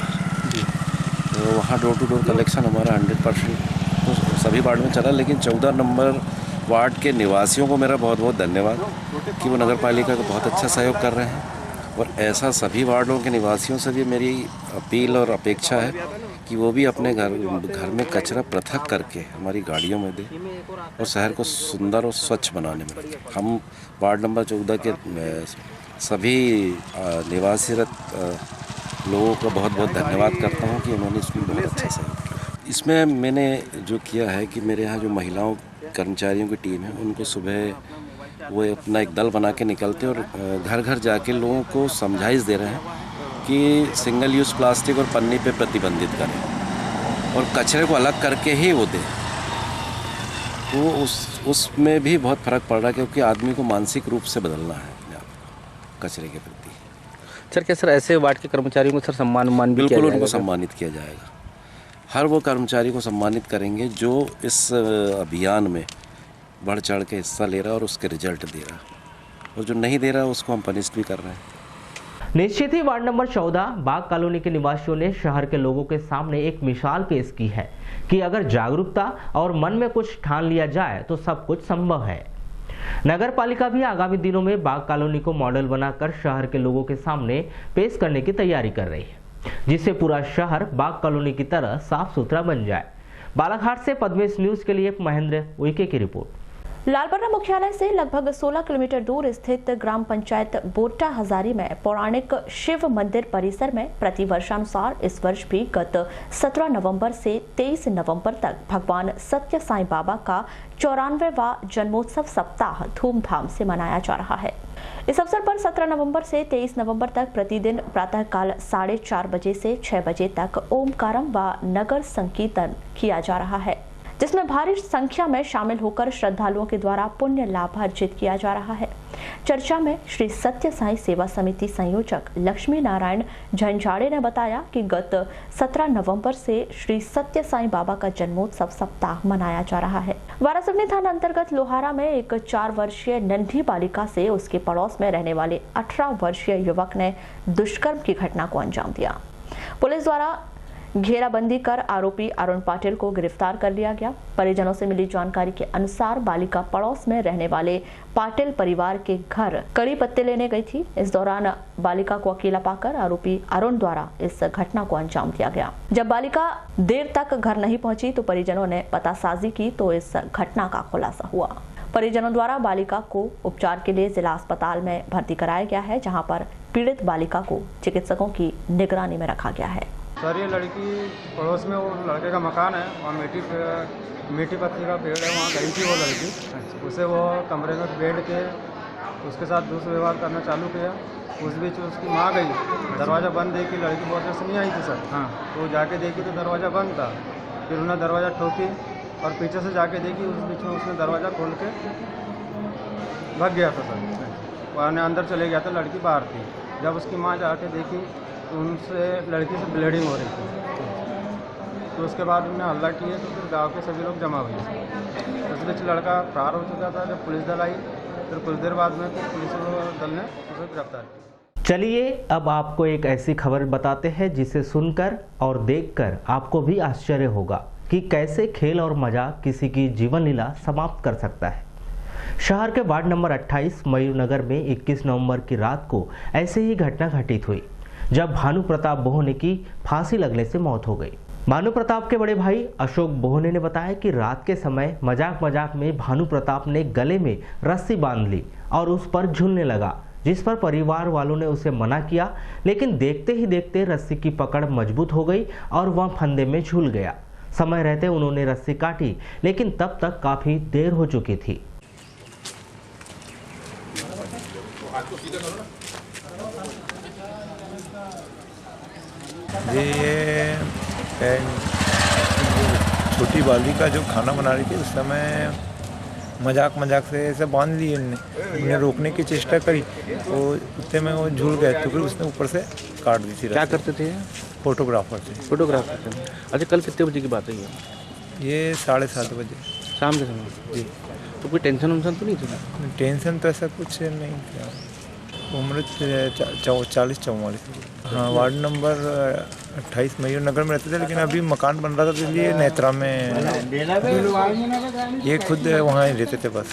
तो वहाँ डोर टू डोर कलेक्शन हमारा 100% तो सभी वार्ड में चला, लेकिन 14 नंबर वार्ड के निवासियों को मेरा बहुत बहुत धन्यवाद कि वो नगर पालिका का बहुत अच्छा सहयोग कर रहे हैं। और ऐसा सभी वार्डों के निवासियों से भी मेरी अपील और अपेक्षा है कि वो भी अपने घर में कचरा पृथक करके हमारी गाड़ियों में दें और शहर को सुंदर और स्वच्छ बनाने में लगे। हम वार्ड नंबर 14 के सभी निवासीरत लोगों का बहुत बहुत धन्यवाद करता हूँ कि उन्होंने इसमें बहुत अच्छा सहयोग किया। इसमें मैंने जो किया है कि मेरे यहाँ जो महिलाओं कर्मचारियों की टीम है, उनको सुबह वो अपना एक दल बना के निकलते हैं और घर घर जाके लोगों को समझाइश दे रहे हैं कि सिंगल यूज़ प्लास्टिक और पन्नी पे प्रतिबंधित करें और कचरे को अलग करके ही वो दें। तो उसमें भी बहुत फ़र्क पड़ रहा है, क्योंकि आदमी को मानसिक रूप से बदलना है अपने आप को कचरे के प्रति। सर क्या सर ऐसे वार्ड के कर्मचारियों को सर सम्मान भी बिल्कुल उनको सम्मानित किया जाएगा। हर वो कर्मचारी को सम्मानित करेंगे जो इस अभियान में बढ़ चढ़ के हिस्सा ले रहा है और उसके रिजल्ट दे रहा है, और जो नहीं दे रहा है उसको हम पनिश भी कर रहे हैं। निश्चित ही वार्ड नंबर 14 बाग कॉलोनी के निवासियों ने शहर के लोगों के सामने एक मिसाल पेश की है कि अगर जागरूकता और मन में कुछ ठान लिया जाए तो सब कुछ संभव है। नगर पालिका भी आगामी दिनों में बाग कॉलोनी को मॉडल बनाकर शहर के लोगों के सामने पेश करने की तैयारी कर रही है, जिससे पूरा शहर बाग कॉलोनी की तरह साफ सुथरा बन जाए। बालाघाट से पद्मेश न्यूज के लिए महेंद्र उइके की रिपोर्ट। लालबर्रा मुख्यालय से लगभग 16 किलोमीटर दूर स्थित ग्राम पंचायत बोटा हजारी में पौराणिक शिव मंदिर परिसर में प्रतिवर्षानुसार इस वर्ष भी गत 17 नवंबर से 23 नवंबर तक भगवान सत्य साईं बाबा का 94वां जन्मोत्सव सप्ताह धूमधाम से मनाया जा रहा है। इस अवसर पर 17 नवंबर से 23 नवंबर तक प्रतिदिन प्रातःकाल 4:30 बजे से 6 बजे तक ओमकारम व नगर संकीर्तन किया जा रहा है, जिसमें भारी संख्या में शामिल होकर श्रद्धालुओं के द्वारा पुण्य लाभ अर्जित किया जा रहा है। चर्चा में श्री सत्य साईं सेवा समिति संयोजक लक्ष्मी नारायण झंझाड़े ने बताया कि गत 17 नवंबर से श्री सत्य साईं बाबा का जन्मोत्सव सप्ताह मनाया जा रहा है। वारासिवनी थाना अंतर्गत लोहारा में एक 4 वर्षीय नन्ही बालिका से उसके पड़ोस में रहने वाले 18 वर्षीय युवक ने दुष्कर्म की घटना को अंजाम दिया। पुलिस द्वारा घेराबंदी कर आरोपी अरुण पाटिल को गिरफ्तार कर लिया गया। परिजनों से मिली जानकारी के अनुसार बालिका पड़ोस में रहने वाले पाटिल परिवार के घर कड़ी पत्ते लेने गई थी। इस दौरान बालिका को अकेला पाकर आरोपी अरुण द्वारा इस घटना को अंजाम दिया गया। जब बालिका देर तक घर नहीं पहुंची तो परिजनों ने पतासाजी की तो इस घटना का खुलासा हुआ। परिजनों द्वारा बालिका को उपचार के लिए जिला अस्पताल में भर्ती कराया गया है, जहाँ पर पीड़ित बालिका को चिकित्सकों की निगरानी में रखा गया है। सर ये लड़की पड़ोस में वो लड़के का मकान है, वहाँ मीठी पत्ती का पेड़ है, वहाँ गई थी वो लड़की। उसे वो कमरे में बैठ के उसके साथ दूसरा व्यवहार करना चालू किया। उस बीच उसकी माँ गई, दरवाज़ा बंद देखी, लड़की बहुत देर से नहीं आई थी सर। हाँ, तो जाके देखी तो दरवाज़ा बंद था। फिर उन्हें दरवाज़ा ठोकी और पीछे से जाके देखी, उस बीच में उसने दरवाज़ा खोल के भाग गया था सर। वहाँ अंदर चले गया था, लड़की बाहर थी। जब उसकी माँ जाके देखी तो उनसे लड़की से ब्लीडिंग हो रही थी। तो उसके बाद उन्होंने हल्ला किए, तो फिर गांव के सभी लोग जमा हुए। उस बीच लड़का फरार हो चुका था। जब पुलिस दल आई, फिर कुछ देर बाद में पुलिस दल ने उसे गिरफ्तार किया। चलिए अब आपको एक ऐसी खबर बताते हैं जिसे सुनकर और देखकर आपको भी आश्चर्य होगा कि कैसे खेल और मजाक किसी की जीवन लीला समाप्त कर सकता है। शहर के वार्ड नंबर 28 मयूर नगर में 21 नवंबर की रात को ऐसे ही घटना घटित हुई, जब भानु प्रताप बोहने की फांसी लगने से मौत हो गई। भानु प्रताप के बड़े भाई अशोक बोहने ने बताया कि रात के समय मजाक में भानु प्रताप ने गले में रस्सी बांध ली और उस पर झूलने लगा, जिस पर परिवार वालों ने उसे मना किया, लेकिन देखते ही देखते रस्सी की पकड़ मजबूत हो गई और वह फंदे में झूल गया। समय रहते उन्होंने रस्सी काटी, लेकिन तब तक काफी देर हो चुकी थी। ये छोटी बालिका जो खाना बना रही थी, उस समय मजाक से ऐसे बांध लिए उन्हें रोकने की चेष्टा करी, तो उतने में वो झूल गए, तो फिर उसने ऊपर से काट दी थी। क्या करते थे? फोटोग्राफर थे। फोटोग्राफर थे। अच्छा, कल कितने बजे की बात है ये 7:30 बजे शाम के समय जी। तो कोई टेंशन वंशन तो नहीं था? टेंशन तो ऐसा कुछ नहीं था। उम्र 40-44। हाँ, वार्ड नंबर 28 मयूर नगर में रहते थे, लेकिन अभी मकान बन रहा था तो इसलिए नेत्रा में ये खुद वहाँ ही रहते थे। बस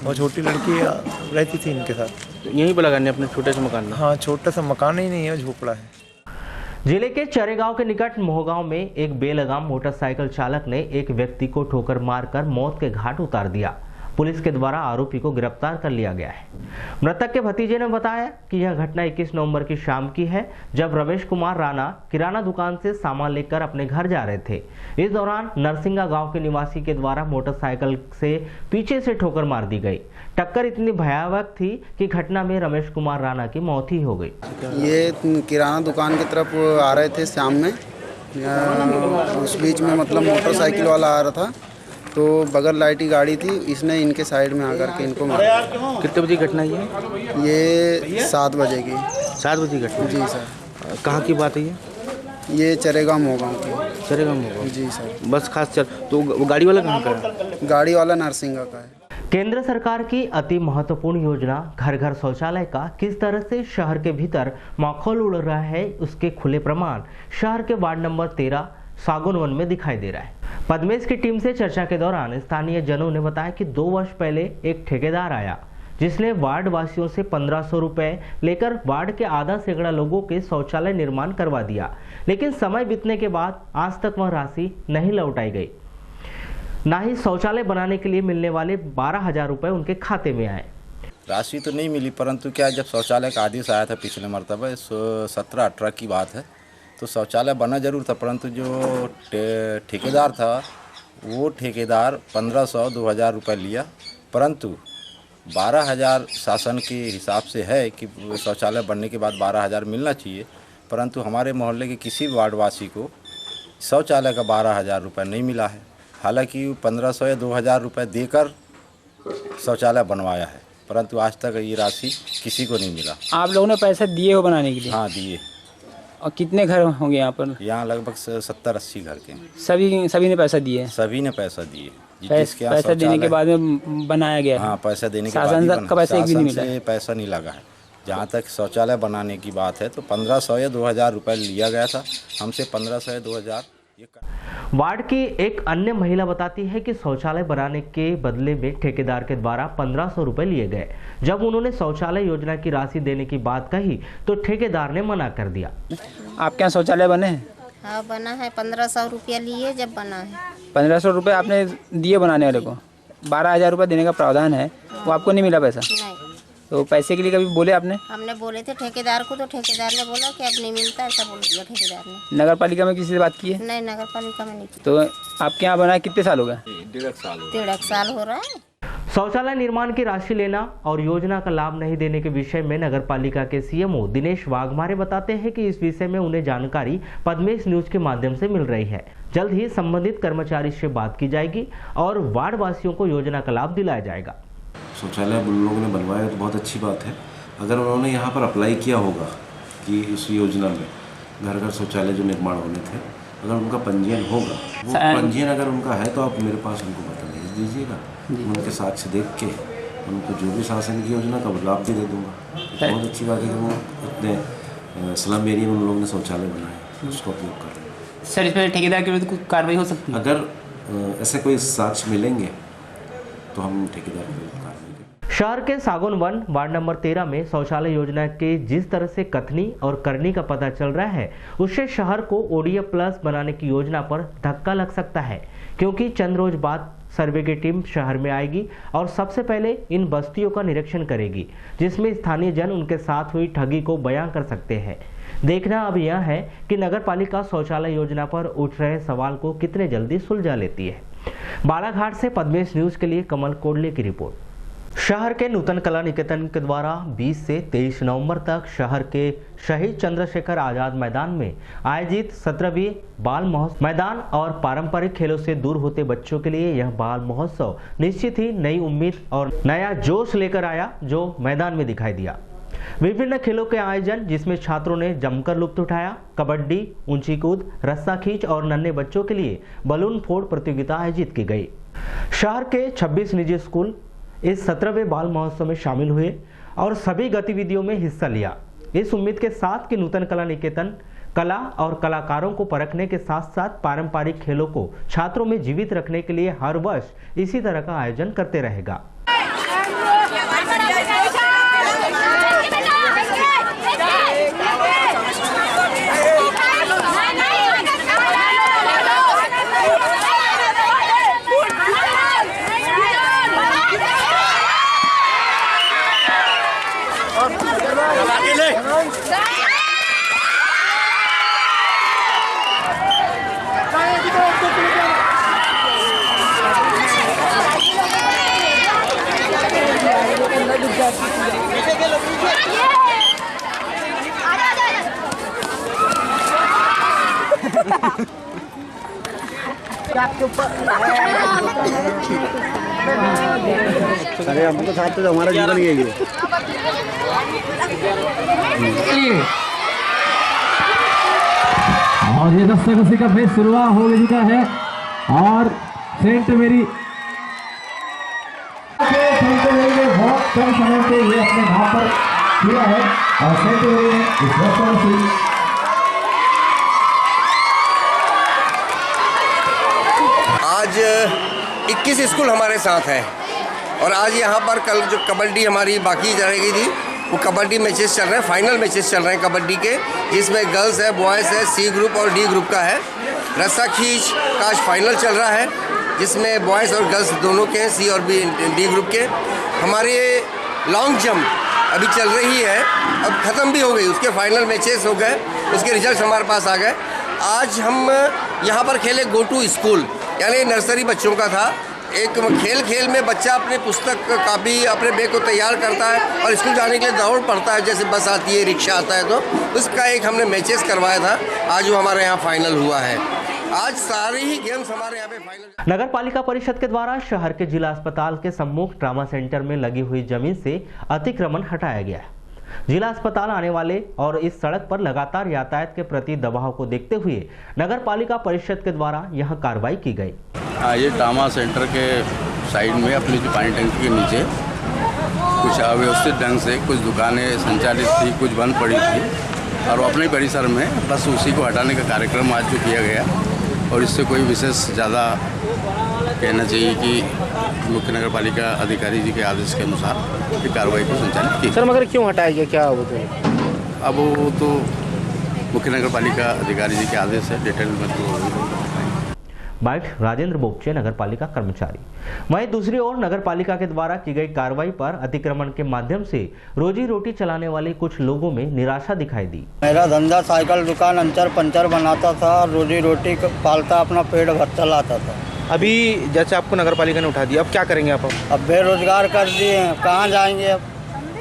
वो छोटी लड़की रहती थी इनके साथ। यहीं पर लगाने अपने छोटे से मकान में? हाँ, छोटा सा मकान ही नहीं है, झोपड़ा है। जिले के चरेगांव के निकट मोहगांव में एक बेलगाम मोटरसाइकिल चालक ने एक व्यक्ति को ठोकर मारकर मौत के घाट उतार दिया। पुलिस के द्वारा आरोपी को गिरफ्तार कर लिया गया है। मृतक के भतीजे ने बताया कि यह घटना 21 नवंबर की शाम की है, जब रमेश कुमार राणा किराना दुकान से सामान लेकर अपने घर जा रहे थे। इस दौरान नरसिंगा गांव के निवासी के द्वारा मोटरसाइकिल से पीछे से ठोकर मार दी गई। टक्कर इतनी भयावह थी कि घटना में रमेश कुमार राणा की मौत ही हो गई। ये किराना दुकान की तरफ आ रहे थे शाम में, उस बीच में मतलब मोटरसाइकिल वाला आ रहा था, तो बगल लाइटी गाड़ी थी, इसने इनके साइड में आकर के इनको मारा। कितने बजे की घटना ये 7 बजे की। 7 बजे की घटना? जी सर। कहाँ की बात है ये चरेगांव मोहगांव की। चरेगांव मोहगांव? जी सर। बस खास चल तो गाड़ी वाला कहाँ का है? गाड़ी वाला नरसिंगा का है। केंद्र सरकार की अति महत्वपूर्ण योजना घर घर शौचालय का किस तरह से शहर के भीतर माहौल उड़ रहा है, उसके खुले प्रमाण शहर के वार्ड नंबर 13 सागौन वन में दिखाई दे रहा है। पद्मेश की टीम से चर्चा के दौरान स्थानीय जनों ने बताया कि 2 वर्ष पहले एक ठेकेदार आया, जिसने वार्ड वासियों से 1500 रुपए लेकर वार्ड के आधा सैकड़ा लोगों के शौचालय निर्माण करवा दिया, लेकिन समय बीतने के बाद आज तक वह राशि नहीं लौटाई गई। न ही शौचालय बनाने के लिए मिलने वाले 12,000 रुपए उनके खाते में आए। राशि तो नहीं मिली, परंतु क्या जब शौचालय का आदेश आया था पिछले मरतबा 17-18 की बात है, तो शौचालय बना जरूर था, परंतु जो ठेकेदार था वो ठेकेदार 1500-2000 रुपये लिया, परंतु 12,000 शासन के हिसाब से है कि शौचालय बनने के बाद 12,000 मिलना चाहिए, परंतु हमारे मोहल्ले के किसी वार्डवासी को शौचालय का 12,000 रुपये नहीं मिला है। हालांकि 1500 या 2,000 रुपये देकर शौचालय बनवाया है, परंतु आज तक ये राशि किसी को नहीं मिला। आप लोगों ने पैसे दिए हो बनाने के लिए? हाँ, दिए। और कितने घर होंगे यहाँ पर? यहाँ लगभग 70-80 घर के। सभी ने पैसा दिए? सभी ने पैसा दिए। पैसा देने के बाद में बनाया गया? हाँ, पैसा देने के बाद शासन का पैसा एक भी नहीं मिला? पैसा नहीं लगा है। जहाँ तक शौचालय बनाने की बात है तो 1500 या 2,000 रुपये लिया गया था हमसे। 1500 या 2,000। वार्ड की एक अन्य महिला बताती है कि शौचालय बनाने के बदले में ठेकेदार के द्वारा 1500 रुपए लिए गए। जब उन्होंने शौचालय योजना की राशि देने की बात कही तो ठेकेदार ने मना कर दिया। आपके यहाँ शौचालय बने हैं? हाँ, बना है। 1500 रुपया लिए जब बना है। 1500 रुपये आपने दिए बनाने वाले को, 12,000 रुपये देने का प्रावधान है, वो आपको नहीं मिला पैसा? नहीं। तो पैसे के लिए कभी बोले आपने? हमने बोले थे ठेकेदार को, तो ठेकेदार ने बोला कि अब नहीं मिलता, ऐसा बोल दिया ठेकेदार ने। नगर पालिका में किसी से बात की है? नहीं, नगर पालिका में नहीं की। तो आपके यहाँ बना कितने साल हो गए? 1.5 साल हो रहा है। शौचालय निर्माण की राशि लेना और योजना का लाभ नहीं देने के विषय में नगर पालिका के सीएमओ दिनेश वाघमारे बताते हैं कि इस विषय में उन्हें जानकारी पद्मेश न्यूज के माध्यम से मिल रही है। जल्द ही संबंधित कर्मचारी से बात की जाएगी और वार्ड वासियों को योजना का लाभ दिलाया जाएगा। शौचालय उन लोगों ने बनवाया तो बहुत अच्छी बात है। अगर उन्होंने यहाँ पर अप्लाई किया होगा कि इस योजना में घर घर शौचालय जो निर्माण होने थे, अगर उनका पंजीयन होगा, वो पंजीयन अगर उनका है तो आप मेरे पास उनको बता भेज दीजिएगा। उनके साक्ष्य देख के उनको जो भी शासन की योजना का लाभ भी दे दूंगा। बहुत अच्छी बात है कि वो अपने स्लम एरिया में उन लोगों ने शौचालय बनाए, उसको उपयोग कर रहे हैं। सर, इस पर ठेकेदार के विरुद्ध कोई कार्रवाई हो सकती है? अगर ऐसे कोई साक्ष्य मिलेंगे तो हम ठेकेदार के विरुद्ध कार्रवाई करेंगे। शहर के सागौन वन वार्ड नंबर 13 में शौचालय योजना के जिस तरह से कथनी और करनी का पता चल रहा है, उससे शहर को ODF प्लस बनाने की योजना पर धक्का लग सकता है, क्योंकि चंद रोज बाद सर्वे की टीम शहर में आएगी और सबसे पहले इन बस्तियों का निरीक्षण करेगी, जिसमें स्थानीय जन उनके साथ हुई ठगी को बयां कर सकते हैं। देखना अब यह है कि नगर पालिका शौचालय योजना पर उठ रहे सवाल को कितने जल्दी सुलझा लेती है। बालाघाट से पद्मेश न्यूज के लिए कमल कोडले की रिपोर्ट। शहर के नूतन कला निकेतन के द्वारा 20 से 23 नवंबर तक शहर के शहीद चंद्रशेखर आजाद मैदान में आयोजित 17वीं बाल महोत्सव मैदान और पारंपरिक खेलों से दूर होते बच्चों के लिए यह बाल महोत्सव निश्चित ही नई उम्मीद और नया जोश लेकर आया, जो मैदान में दिखाई दिया। विभिन्न खेलों के आयोजन जिसमें छात्रों ने जमकर लुत्फ उठाया। कबड्डी, ऊंची कूद, रस्सा खींच और नन्हे बच्चों के लिए बलून फोड़ प्रतियोगिता आयोजित की गई। शहर के 26 निजी स्कूल इस 17वें बाल महोत्सव में शामिल हुए और सभी गतिविधियों में हिस्सा लिया, इस उम्मीद के साथ कि नूतन कला निकेतन कला और कलाकारों को परखने के साथ साथ पारंपरिक खेलों को छात्रों में जीवित रखने के लिए हर वर्ष इसी तरह का आयोजन करते रहेगा। अरे हमको साथ तो हमारा जीवन ही है। और ये दस्तक उसी का फेस शुरुआत हो चुका है और सेंट मेरी ने बहुत कम समय से ये अपने नाम पर किया है और सेंट मेरी ने इस वर्ष आज 21 स्कूल हमारे साथ हैं और आज यहाँ पर कल जो कबड्डी हमारी बाकी रहेगी थी, वो कबड्डी मैचेस चल रहे हैं, फाइनल मैचेस चल रहे हैं कबड्डी के, जिसमें गर्ल्स है, बॉयज़ है, C ग्रुप और D ग्रुप का है। रस्सा खींच का आज फाइनल चल रहा है, जिसमें बॉयज़ और गर्ल्स दोनों के हैं, C और D ग्रुप के। हमारे लॉन्ग जंप अभी चल रही है, अब ख़त्म भी हो गई, उसके फाइनल मैचेस हो गए, उसके रिजल्ट हमारे पास आ गए। आज हम यहाँ पर खेले गो टू स्कूल, यानी नर्सरी बच्चों का था। एक खेल खेल में बच्चा अपने पुस्तक कापी अपने बैग को तैयार करता है और स्कूल जाने के लिए दौड़ पड़ता है, जैसे बस आती है, रिक्शा आता है, तो उसका एक हमने मैचेस करवाया था। आज वो हमारे यहाँ फाइनल हुआ है। आज सारे ही गेम्स हमारे यहाँ पे फाइनल। नगर पालिका परिषद के द्वारा शहर के जिला अस्पताल के सम्मुख ट्रामा सेंटर में लगी हुई जमीन से अतिक्रमण हटाया गया है। जिला अस्पताल आने वाले और इस सड़क पर लगातार यातायात के प्रति दबाव को देखते हुए नगर पालिका परिषद के द्वारा यह कार्रवाई की गई। ये ट्रामा सेंटर के साइड में अपनी जो पानी टंकी के नीचे कुछ अव्यवस्थित ढंग से कुछ दुकानें संचालित थी, कुछ बंद पड़ी थी और अपने परिसर में बस उसी को हटाने का कार्यक्रम आज जो किया गया और इससे कोई विशेष ज़्यादा कहना चाहिए कि मुख्य नगर पालिका अधिकारी जी के आदेश के अनुसार ये कार्रवाई को संचालित की। सर मगर क्यों हटाया गया, क्या वो तो अब वो तो मुख्य नगर पालिका अधिकारी जी के आदेश है, डिटेल में तो। बाइट राजेंद्र बोपचे, नगर पालिका कर्मचारी। वहीं दूसरी ओर नगर पालिका के द्वारा की गई कार्रवाई पर अतिक्रमण के माध्यम से रोजी रोटी चलाने वाले कुछ लोगों में निराशा दिखाई दी। मेरा धंधा साइकिल दुकान अंचर पंचर बनाता था, रोजी रोटी पालता अपना पेट भर चलाता था। अभी जैसे आपको नगर पालिका ने उठा दिया, अब क्या करेंगे आप? अब बेरोजगार कर दिए हैं, कहाँ जाएंगे? अब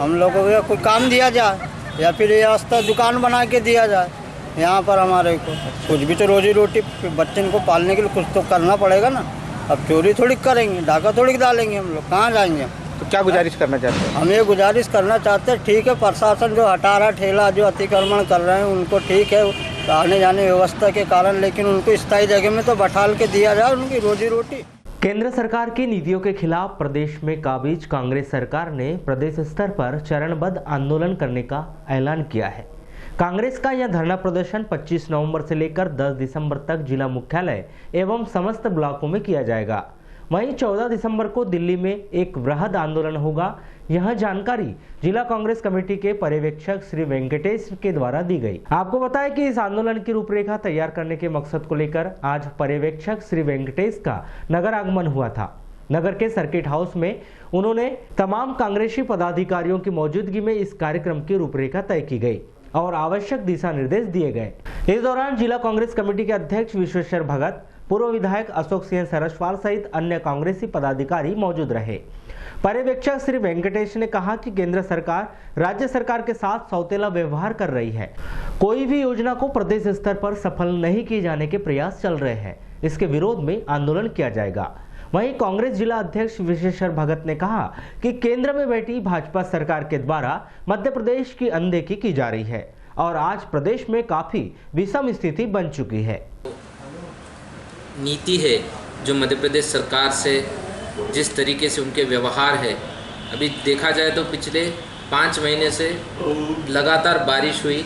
हम लोगों को कोई काम दिया जाए या फिर ये रास्ता दुकान बना के दिया जाए यहाँ पर हमारे को। कुछ भी तो रोजी रोटी बच्चे को पालने के लिए कुछ तो करना पड़ेगा ना। अब चोरी थोड़ी करेंगे, डाका थोड़ी डालेंगे हम लोग, कहाँ जाएंगे? तो क्या गुजारिश करना चाहते हैं? हम ये गुजारिश करना चाहते हैं, ठीक है प्रशासन जो हटा रहा ठेला जो अतिक्रमण कर रहे हैं उनको ठीक है आने जाने व्यवस्था के कारण, लेकिन उनको स्थायी जगह में तो बैठाल के दिया जाए उनकी रोजी रोटी। केंद्र सरकार की नीतियों के खिलाफ प्रदेश में काबिज कांग्रेस सरकार ने प्रदेश स्तर पर चरणबद्ध आंदोलन करने का ऐलान किया है। कांग्रेस का यह धरना प्रदर्शन 25 नवंबर से लेकर 10 दिसंबर तक जिला मुख्यालय एवं समस्त ब्लॉकों में किया जाएगा। वहीं 14 दिसंबर को दिल्ली में एक वृहद आंदोलन होगा। यह जानकारी जिला कांग्रेस कमेटी के पर्यवेक्षक श्री वेंकटेश के द्वारा दी गई। आपको बताएं कि इस आंदोलन की रूपरेखा तैयार करने के मकसद को लेकर आज पर्यवेक्षक श्री वेंकटेश का नगर आगमन हुआ था। नगर के सर्किट हाउस में उन्होंने तमाम कांग्रेसी पदाधिकारियों की मौजूदगी में इस कार्यक्रम की रूपरेखा तय की गई और आवश्यक दिशा निर्देश दिए गए। इस दौरान जिला कांग्रेस कमेटी के अध्यक्ष विश्वेश्वर भगत, पूर्व विधायक अशोक सिंह सरस्वाल सहित अन्य कांग्रेसी पदाधिकारी मौजूद रहे। पर्यवेक्षक श्री वेंकटेश ने कहा कि केंद्र सरकार राज्य सरकार के साथ सौतेला व्यवहार कर रही है। कोई भी योजना को प्रदेश स्तर पर सफल नहीं किए जाने के प्रयास चल रहे हैं। इसके विरोध में आंदोलन किया जाएगा। वहीं कांग्रेस जिला अध्यक्ष विश्वेश्वर भगत ने कहा कि केंद्र में बैठी भाजपा सरकार के द्वारा मध्य प्रदेश की अनदेखी की जा रही है और आज प्रदेश में काफी विषम स्थिति बन चुकी है। नीति है जो मध्य प्रदेश सरकार से जिस तरीके से उनके व्यवहार है, अभी देखा जाए तो पिछले 5 महीने से लगातार बारिश हुई,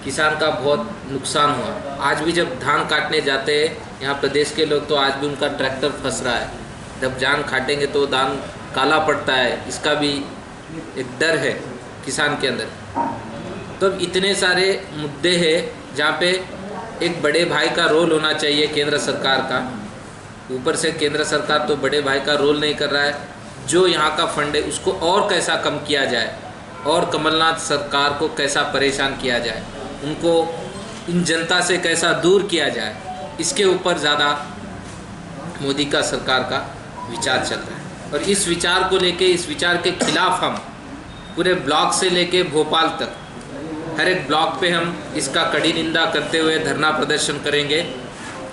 किसान का बहुत नुकसान हुआ। आज भी जब धान काटने जाते हैं यहाँ प्रदेश के लोग, तो आज भी उनका ट्रैक्टर फंस रहा है। जब धान काटेंगे तो धान काला पड़ता है, इसका भी एक डर है किसान के अंदर। तो इतने सारे मुद्दे हैं जहाँ पे एक बड़े भाई का रोल होना चाहिए केंद्र सरकार का। ऊपर से केंद्र सरकार तो बड़े भाई का रोल नहीं कर रहा है। जो यहाँ का फंड है उसको और कैसा कम किया जाए और कमलनाथ सरकार को कैसा परेशान किया जाए, उनको इन जनता से कैसा दूर किया जाए, इसके ऊपर ज़्यादा मोदी का सरकार का विचार चल रहा है। और इस विचार को लेके, इस विचार के खिलाफ हम पूरे ब्लॉक से लेके भोपाल तक हर एक ब्लॉक पे हम इसका कड़ी निंदा करते हुए धरना प्रदर्शन करेंगे।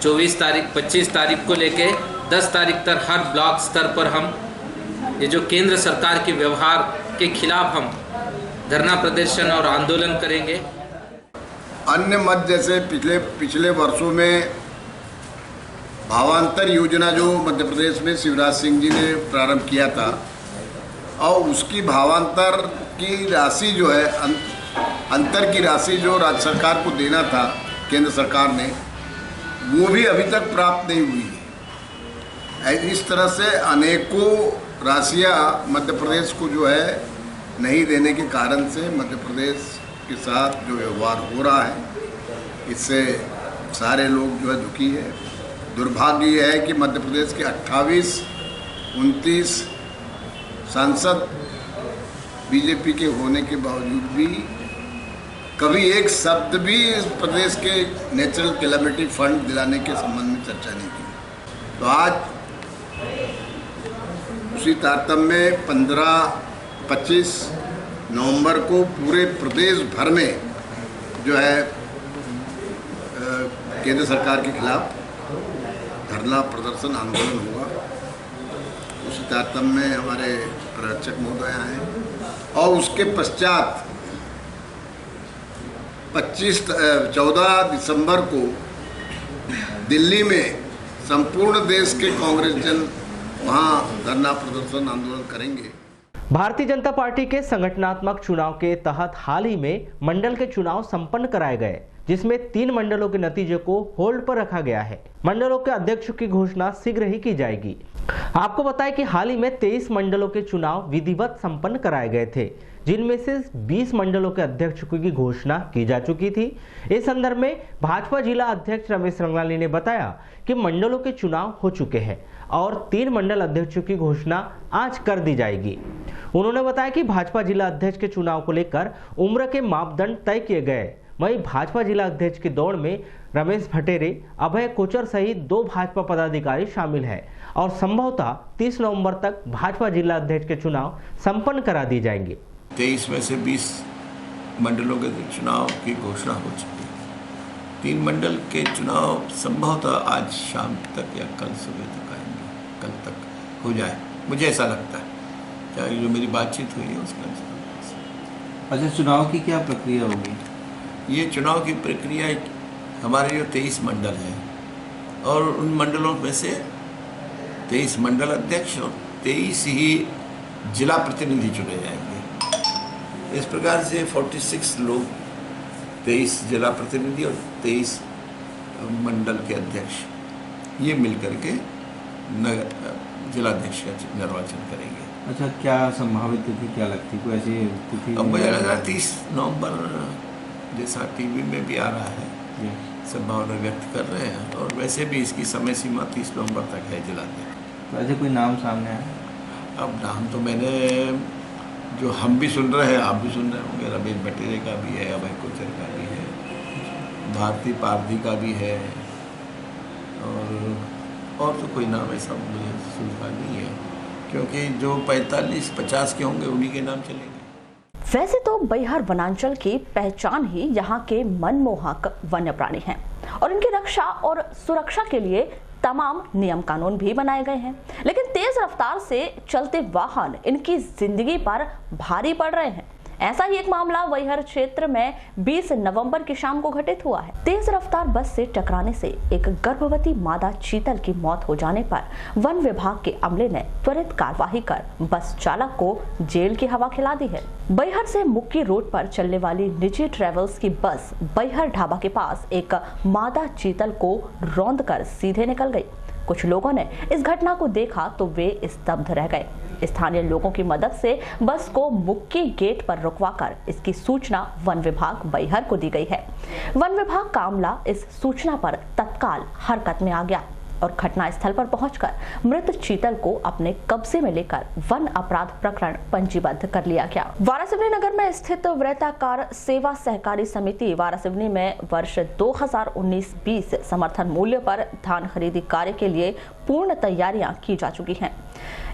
24 तारीख 25 तारीख को लेके 10 तारीख तक हर ब्लॉक स्तर पर हम ये जो केंद्र सरकार के व्यवहार के खिलाफ हम धरना प्रदर्शन और आंदोलन करेंगे। अन्य मत जैसे पिछले वर्षों में भावांतर योजना जो मध्य प्रदेश में शिवराज सिंह जी ने प्रारंभ किया था और उसकी भावांतर की राशि जो है अंतर की राशि जो राज्य सरकार को देना था केंद्र सरकार ने, वो भी अभी तक प्राप्त नहीं हुई है। इस तरह से अनेकों राशियां मध्य प्रदेश को जो है नहीं देने के कारण से मध्य प्रदेश के साथ जो व्यवहार हो रहा है, इससे सारे लोग जो है दुखी है। दुर्भाग्य यह है कि मध्य प्रदेश के 28-29 सांसद बीजेपी के होने के बावजूद भी कभी एक शब्द भी इस प्रदेश के नेचुरल कैलेमिटी फंड दिलाने के संबंध में चर्चा नहीं की। तो आज उसी तारतम्य में 15-25 नवंबर को पूरे प्रदेश भर में जो है केंद्र सरकार के खिलाफ धरना प्रदर्शन आंदोलन हुआ। उसी तारतम्य में हमारे पर्यवेक्षक महोदय हैं और उसके पश्चात 14 दिसंबर को दिल्ली में संपूर्ण देश के कांग्रेस जन वहां धरना प्रदर्शन आंदोलन करेंगे। भारतीय जनता पार्टी के संगठनात्मक चुनाव के तहत हाल ही में मंडल के चुनाव संपन्न कराए गए, जिसमें 3 मंडलों के नतीजे को होल्ड पर रखा गया है। मंडलों के अध्यक्षों की घोषणा शीघ्र ही की जाएगी। आपको बताएं कि हाल ही में 23 मंडलों के चुनाव विधिवत संपन्न कराए गए थे, जिनमें से 20 मंडलों के अध्यक्षों की घोषणा की जा चुकी थी। इस संदर्भ में भाजपा जिला अध्यक्ष रमेश रंगलानी ने बताया कि मंडलों के चुनाव हो चुके हैं और 3 मंडल अध्यक्षों की घोषणा आज कर दी जाएगी। उन्होंने बताया कि भाजपा जिला अध्यक्ष के चुनाव को लेकर उम्र के मापदंड तय किए गए। वहीं भाजपा जिला अध्यक्ष की दौड़ में रमेश भटेरे, अभय कोचर सहित 2 भाजपा पदाधिकारी शामिल हैं और संभवतः 30 नवंबर तक भाजपा जिला अध्यक्ष के चुनाव संपन्न करा दिए जाएंगे। 23 में से 20 मंडलों के चुनाव की घोषणा हो चुकी है। 3 मंडल के चुनाव संभवतः आज शाम तक या कल सुबह तक आएंगे, कल तक हो जाए, मुझे ऐसा लगता है, चाहे जो मेरी बातचीत हुई है उसके अनुसार। अच्छा, चुनाव की क्या प्रक्रिया होगी? ये चुनाव की प्रक्रिया हमारे जो 23 मंडल हैं और उन मंडलों में से 23 मंडल अध्यक्ष और 23 ही जिला प्रतिनिधि चुने जाएंगे। इस प्रकार से 46 लोग, 23 जिला प्रतिनिधि और 23 मंडल के अध्यक्ष, ये मिलकर के जिला अध्यक्ष का निर्वाचन करेंगे। अच्छा, क्या संभावित तिथि क्या लगती, कोई ऐसी तिथि? अब मुझे लग रहा है 30 नवंबर जैसा टीवी में भी आ रहा है, संभावना व्यक्त कर रहे हैं, और वैसे भी इसकी समय सीमा 30 नवंबर तक है जिला अध्यक्ष। तो ऐसे कोई नाम सामने आया? अब नाम तो मैंने, जो हम भी सुन रहे हैं, आप भी सुन रहे होंगे, रमेश भटेरे का भी है, अभय कोचर का भी है, भारती पारधी का भी है, और तो कोई नाम ऐसा मुझे सुनता नहीं है, क्योंकि जो 45-50 के होंगे उन्हीं के नाम चलेंगे। वैसे तो बैहर वनांचल की पहचान ही यहाँ के मनमोहक वन्य प्राणी हैं और इनकी रक्षा और सुरक्षा के लिए तमाम नियम कानून भी बनाए गए हैं, लेकिन तेज रफ्तार से चलते वाहन इनकी जिंदगी पर भारी पड़ रहे हैं। ऐसा ही एक मामला बैहर क्षेत्र में 20 नवंबर की शाम को घटित हुआ है। तेज रफ्तार बस से टकराने से एक गर्भवती मादा चीतल की मौत हो जाने पर वन विभाग के अमले ने त्वरित कार्यवाही कर बस चालक को जेल की हवा खिला दी है। बैहर से मुक्की रोड पर चलने वाली निजी ट्रेवल्स की बस बैहर ढाबा के पास एक मादा चीतल को रौंदकर सीधे निकल गई। कुछ लोगों ने इस घटना को देखा तो वे स्तब्ध रह गए। स्थानीय लोगों की मदद से बस को मुक्की गेट पर रुकवाकर इसकी सूचना वन विभाग बैहर को दी गई है। वन विभाग का अमला इस सूचना पर तत्काल हरकत में आ गया और घटना स्थल पर पहुंचकर मृत चीतल को अपने कब्जे में लेकर वन अपराध प्रकरण पंजीबद्ध कर लिया गया। वारासिवनी नगर में स्थित वृत्ताकार सेवा सहकारी समिति वारासिवनी में वर्ष 2019-20 समर्थन मूल्य पर धान खरीदी कार्य के लिए पूर्ण तैयारियां की जा चुकी हैं।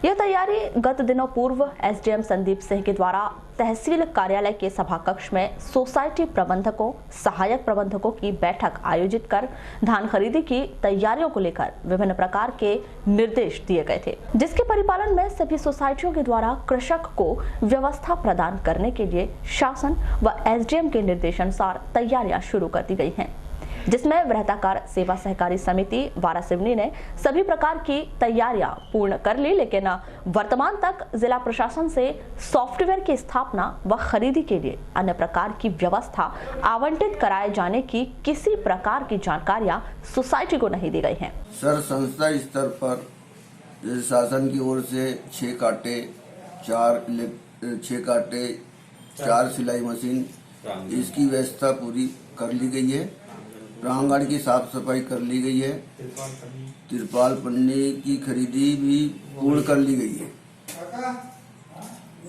यह तैयारी गत दिनों पूर्व एसडीएम संदीप सिंह के द्वारा तहसील कार्यालय के सभा कक्ष में सोसाइटी प्रबंधकों, सहायक प्रबंधकों की बैठक आयोजित कर धान खरीदी की तैयारियों को लेकर विभिन्न प्रकार के निर्देश दिए गए थे, जिसके परिपालन में सभी सोसाइटियों के द्वारा कृषक को व्यवस्था प्रदान करने के लिए शासन व एसडीएम के निर्देशानुसार तैयारियां शुरू कर दी गई हैं, जिसमें वृत्ताकार सेवा सहकारी समिति वारासिवनी ने सभी प्रकार की तैयारियां पूर्ण कर ली, लेकिन वर्तमान तक जिला प्रशासन से सॉफ्टवेयर की स्थापना व खरीदी के लिए अन्य प्रकार की व्यवस्था आवंटित कराए जाने की किसी प्रकार की जानकारियां सोसाइटी को नहीं दी गई हैं। सर, संस्था स्तर पर शासन की ओर से 6 कांटे 4 सिलाई मशीन, इसकी व्यवस्था पूरी कर ली गई है। प्रांगण की साफ सफाई कर ली गई है। तिरपाल पन्नी की खरीदी भी पूर्ण कर ली गई है।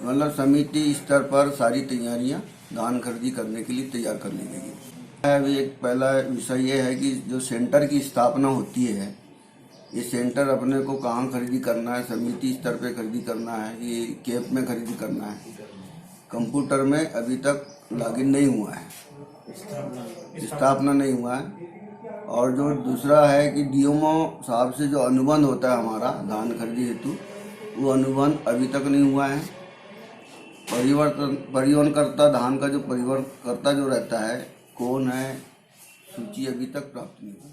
मतलब समिति स्तर पर सारी तैयारियां धान खरीदी करने के लिए तैयार कर ली गई है। अभी एक पहला विषय ये है कि जो सेंटर की स्थापना होती है, ये सेंटर अपने को कहाँ खरीदी करना है, समिति स्तर पे खरीदी करना है, ये कैप में खरीदी करना है। कंप्यूटर में अभी तक लॉगिन नहीं हुआ है, स्थापना नहीं हुआ है। और जो दूसरा है कि डीएमओ साहब से जो अनुबंध होता है हमारा धान खरीदी हेतु, वो अनुबंध अभी तक नहीं हुआ है। परिवहनकर्ता धान का जो परिवहनकर्ता जो रहता है कौन है, सूची अभी तक प्राप्त नहीं हुई।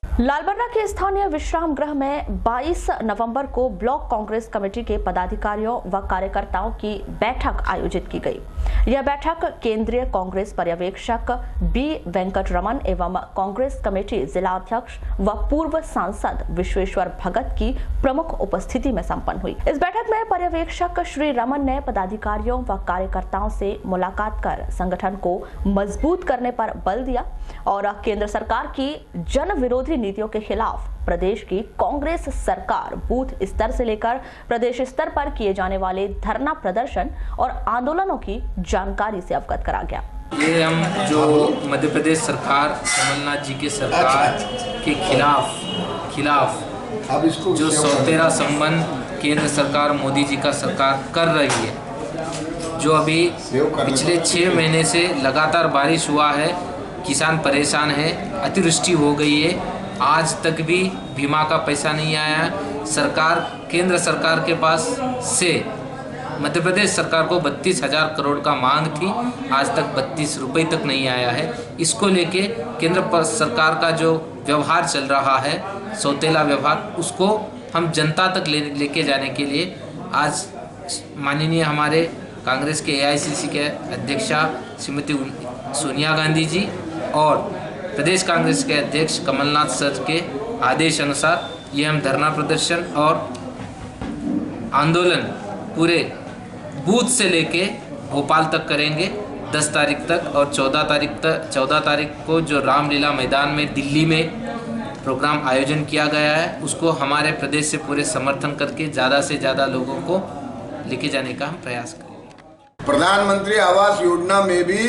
लालबर्रा के स्थानीय विश्राम गृह में 22 नवंबर को ब्लॉक कांग्रेस कमेटी के पदाधिकारियों व कार्यकर्ताओं की बैठक आयोजित की गई। यह बैठक केंद्रीय कांग्रेस पर्यवेक्षक बी वेंकटरमन एवं कांग्रेस कमेटी जिला अध्यक्ष व पूर्व सांसद विश्वेश्वर भगत की प्रमुख उपस्थिति में संपन्न हुई। इस बैठक में पर्यवेक्षक श्री रमन ने पदाधिकारियों व कार्यकर्ताओं से मुलाकात कर संगठन को मजबूत करने पर बल दिया और केंद्र सरकार की जन विरोधी नीतियों के खिलाफ प्रदेश की कांग्रेस सरकार बूथ स्तर से लेकर प्रदेश स्तर पर किए जाने वाले धरना प्रदर्शन और आंदोलनों की जानकारी से अवगत करा गया। ये हम जो मध्य प्रदेश सरकार, कमलनाथ जी के सरकार के खिलाफ जो सौतेरा संबंध केंद्र सरकार, मोदी जी का सरकार कर रही है, जो अभी पिछले 6 महीने से लगातार बारिश हुआ है, किसान परेशान है, अतिवृष्टि हो गई है, आज तक भी बीमा का पैसा नहीं आया है। सरकार, केंद्र सरकार के पास से मध्य प्रदेश सरकार को 32,000 करोड़ का मांग थी, आज तक 32 रुपये तक नहीं आया है। इसको लेके केंद्र सरकार का जो व्यवहार चल रहा है, सौतेला व्यवहार, उसको हम जनता तक लेके जाने के लिए आज माननीय हमारे कांग्रेस के AICC के अध्यक्षा श्रीमती सोनिया गांधी जी और प्रदेश कांग्रेस के अध्यक्ष कमलनाथ सर के आदेश अनुसार ये हम धरना प्रदर्शन और आंदोलन पूरे बूथ से लेके भोपाल तक करेंगे 10 तारीख तक। और 14 तारीख को जो रामलीला मैदान में दिल्ली में प्रोग्राम आयोजन किया गया है, उसको हमारे प्रदेश से पूरे समर्थन करके ज़्यादा से ज़्यादा लोगों को लेके जाने का हम प्रयास करेंगे। प्रधानमंत्री आवास योजना में भी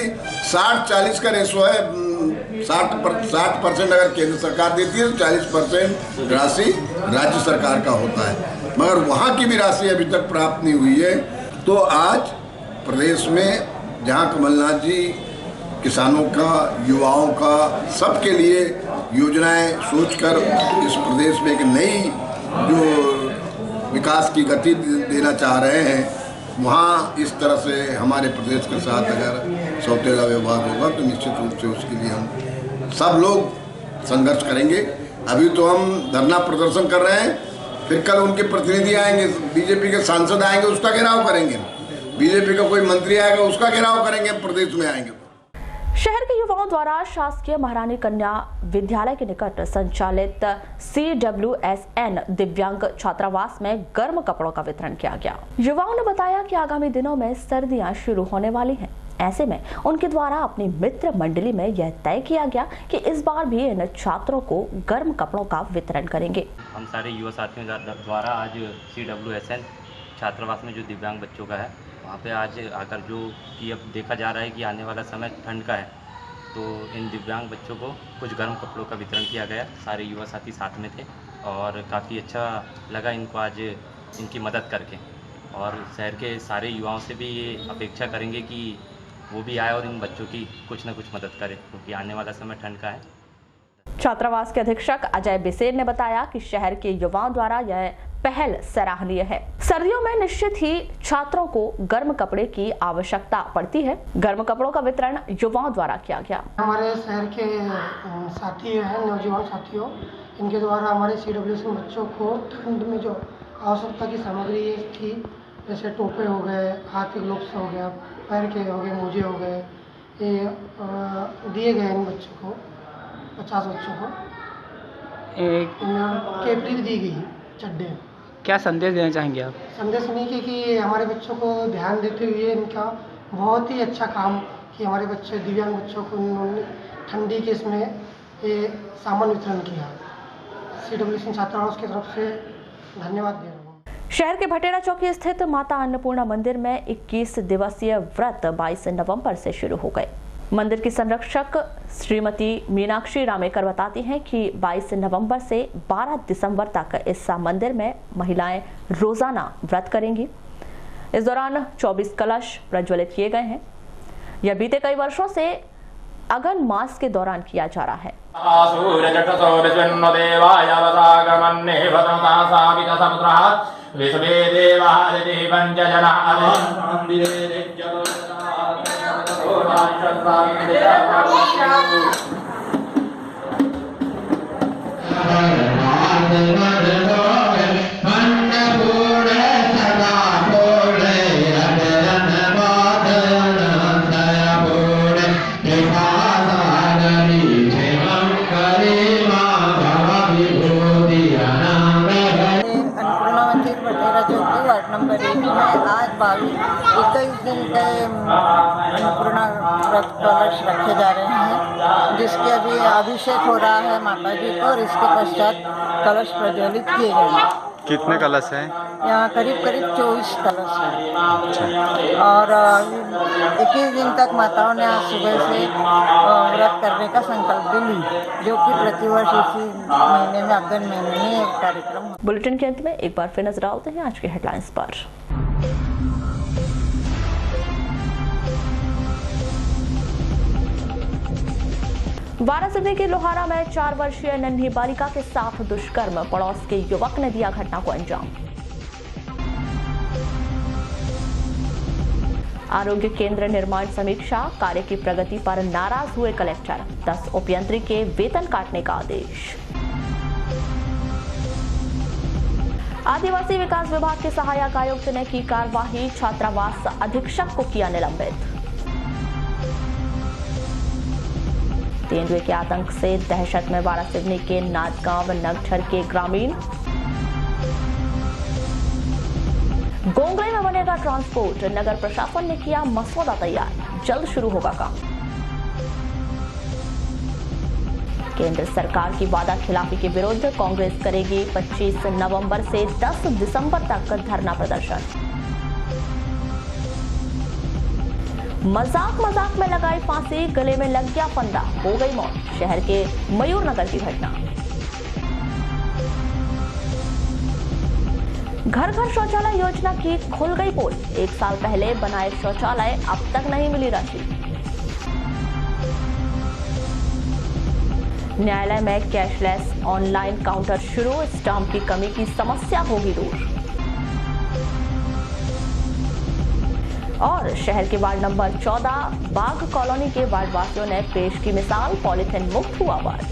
60-40 का रेशो है। 60% अगर केंद्र सरकार देती है तो 40% राशि राज्य सरकार का होता है, मगर वहाँ की भी राशि अभी तक प्राप्त नहीं हुई है। तो आज प्रदेश में जहाँ कमलनाथ जी किसानों का, युवाओं का, सबके लिए योजनाएं सोचकर इस प्रदेश में एक नई जो विकास की गति देना चाह रहे हैं, वहाँ इस तरह से हमारे प्रदेश के साथ अगर सौतेला व्यवहार होगा तो निश्चित रूप से उसके लिए हम सब लोग संघर्ष करेंगे। अभी तो हम धरना प्रदर्शन कर रहे हैं, फिर कल उनके प्रतिनिधि आएंगे, बीजेपी के सांसद आएंगे, उसका घेराव करेंगे। बीजेपी का कोई मंत्री आएगा, उसका घेराव करेंगे, प्रदेश में आएंगे। शहर के युवाओं द्वारा शासकीय महारानी कन्या विद्यालय के निकट संचालित CWSN दिव्यांग छात्रावास में गर्म कपड़ों का वितरण किया गया। युवाओं ने बताया कि आगामी दिनों में सर्दियां शुरू होने वाली हैं, ऐसे में उनके द्वारा अपनी मित्र मंडली में यह तय किया गया कि इस बार भी इन छात्रों को गर्म कपड़ों का वितरण करेंगे। हम सारे युवा साथियों द्वारा आज CWSN छात्रावास में जो दिव्यांग बच्चों का है, वहाँ पे आज आकर जो कि अब देखा जा रहा है कि आने वाला समय ठंड का है, तो इन दिव्यांग बच्चों को कुछ गर्म कपड़ों का वितरण किया गया। सारे युवा साथी साथ में थे और काफ़ी अच्छा लगा इनको आज इनकी मदद करके, और शहर के सारे युवाओं से भी ये अपेक्षा करेंगे कि वो भी आए और इन बच्चों की कुछ न कुछ मदद करें, क्योंकि आने वाला समय ठंड का है। छात्रावास के अधीक्षक अजय बिसेर ने बताया कि शहर के युवाओं द्वारा यह पहल सराहनीय है। सर्दियों में निश्चित ही छात्रों को गर्म कपड़े की आवश्यकता पड़ती है। गर्म कपड़ों का वितरण युवाओं द्वारा किया गया। हमारे शहर के साथी हैं, नौजवान साथियों, इनके द्वारा हमारे CWSN बच्चों को ठंड में जो आवश्यकता की सामग्री थी, जैसे टोपे हो गए, हाथ के ग्लोव्स हो गया, पैर के हो गए, मोजे हो गए, ये दिए गए इन बच्चों को, 50 बच्चों को। केपरी भी दी गई, चड्डे। क्या संदेश देना चाहेंगे आप? संदेश नहीं कि हमारे बच्चों को ध्यान देते हुए इनका बहुत ही अच्छा काम कि हमारे बच्चे, दिव्यांग बच्चों को उन्होंने ठंडी के इसमें ये सामान वितरण किया। CWSN छात्रावास की तरफ से धन्यवाद दे रहा हूँ। शहर के भटेरा चौकी स्थित माता अन्नपूर्णा मंदिर में 21 दिवसीय व्रत 22 नवंबर से शुरू हो गए। मंदिर की संरक्षक श्रीमती मीनाक्षी रामेकर बताती हैं कि 22 नवंबर से 12 दिसंबर तक इस मंदिर में महिलाएं रोजाना व्रत करेंगी। इस दौरान 24 कलश प्रज्वलित किए गए हैं। यह बीते कई वर्षों से अगन मास के दौरान किया जा रहा है। नंबर 1 में आज 21 दिन के अन्नपूर्णा व्रत कलश रखे जा रहे हैं, जिसके अभी अभिषेक हो रहा है माता जी को और इसके पश्चात कलश प्रज्वलित किए जाएंगे। कितने कलश हैं? यहाँ करीब 24 कलश है और 21 दिन तक माताओं ने आज सुबह से व्रत करने का संकल्प भी ली, जो कि प्रतिवर्ष इसी महीने में अगस्त महीने में एक कार्यक्रम। बुलेटिन के अंत में एक बार फिर नजर डालते हैं आज के हेडलाइंस पर। वाराणसी के लोहारा में 4 वर्षीय नन्ही बालिका के साथ दुष्कर्म, पड़ोस के युवक ने दिया घटना को अंजाम। आरोग्य केंद्र निर्माण समीक्षा कार्य की प्रगति पर नाराज हुए कलेक्टर, 10 उपयंत्री के वेतन काटने का आदेश। आदिवासी विकास विभाग के सहायक आयुक्त ने की कार्यवाही, छात्रावास अधीक्षक को किया निलंबित। तेंदुए के आतंक से दहशत में वारासिवनी के नादगांव नगठर के ग्रामीण। गोंगले में बनेगा ट्रांसपोर्ट, नगर प्रशासन ने किया मसौदा तैयार, जल्द शुरू होगा काम। केंद्र सरकार की वादा खिलाफी के विरुद्ध कांग्रेस करेगी 25 नवंबर से 10 दिसंबर तक धरना प्रदर्शन। मजाक में लगाई फांसी, गले में लग गया फंदा, हो गई मौत, शहर के मयूरनगर की घटना। घर घर शौचालय योजना की खुल गई पोल, 1 साल पहले बनाए शौचालय अब तक नहीं मिली राशि। न्यायालय में कैशलेस ऑनलाइन काउंटर शुरू, स्टाम्प की कमी की समस्या होगी दूर। और शहर के वार्ड नंबर 14 बाग कॉलोनी के वार्ड वासियों ने पेश की मिसाल, पॉलीथिन मुक्त हुआ वार्ड।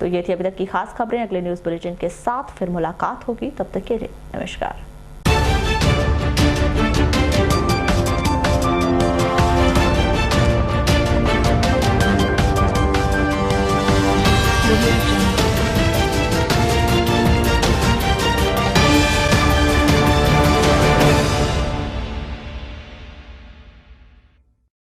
तो ये थी अभी तक की खास खबरें। अगले न्यूज बुलेटिन के साथ फिर मुलाकात होगी, तब तक के लिए नमस्कार।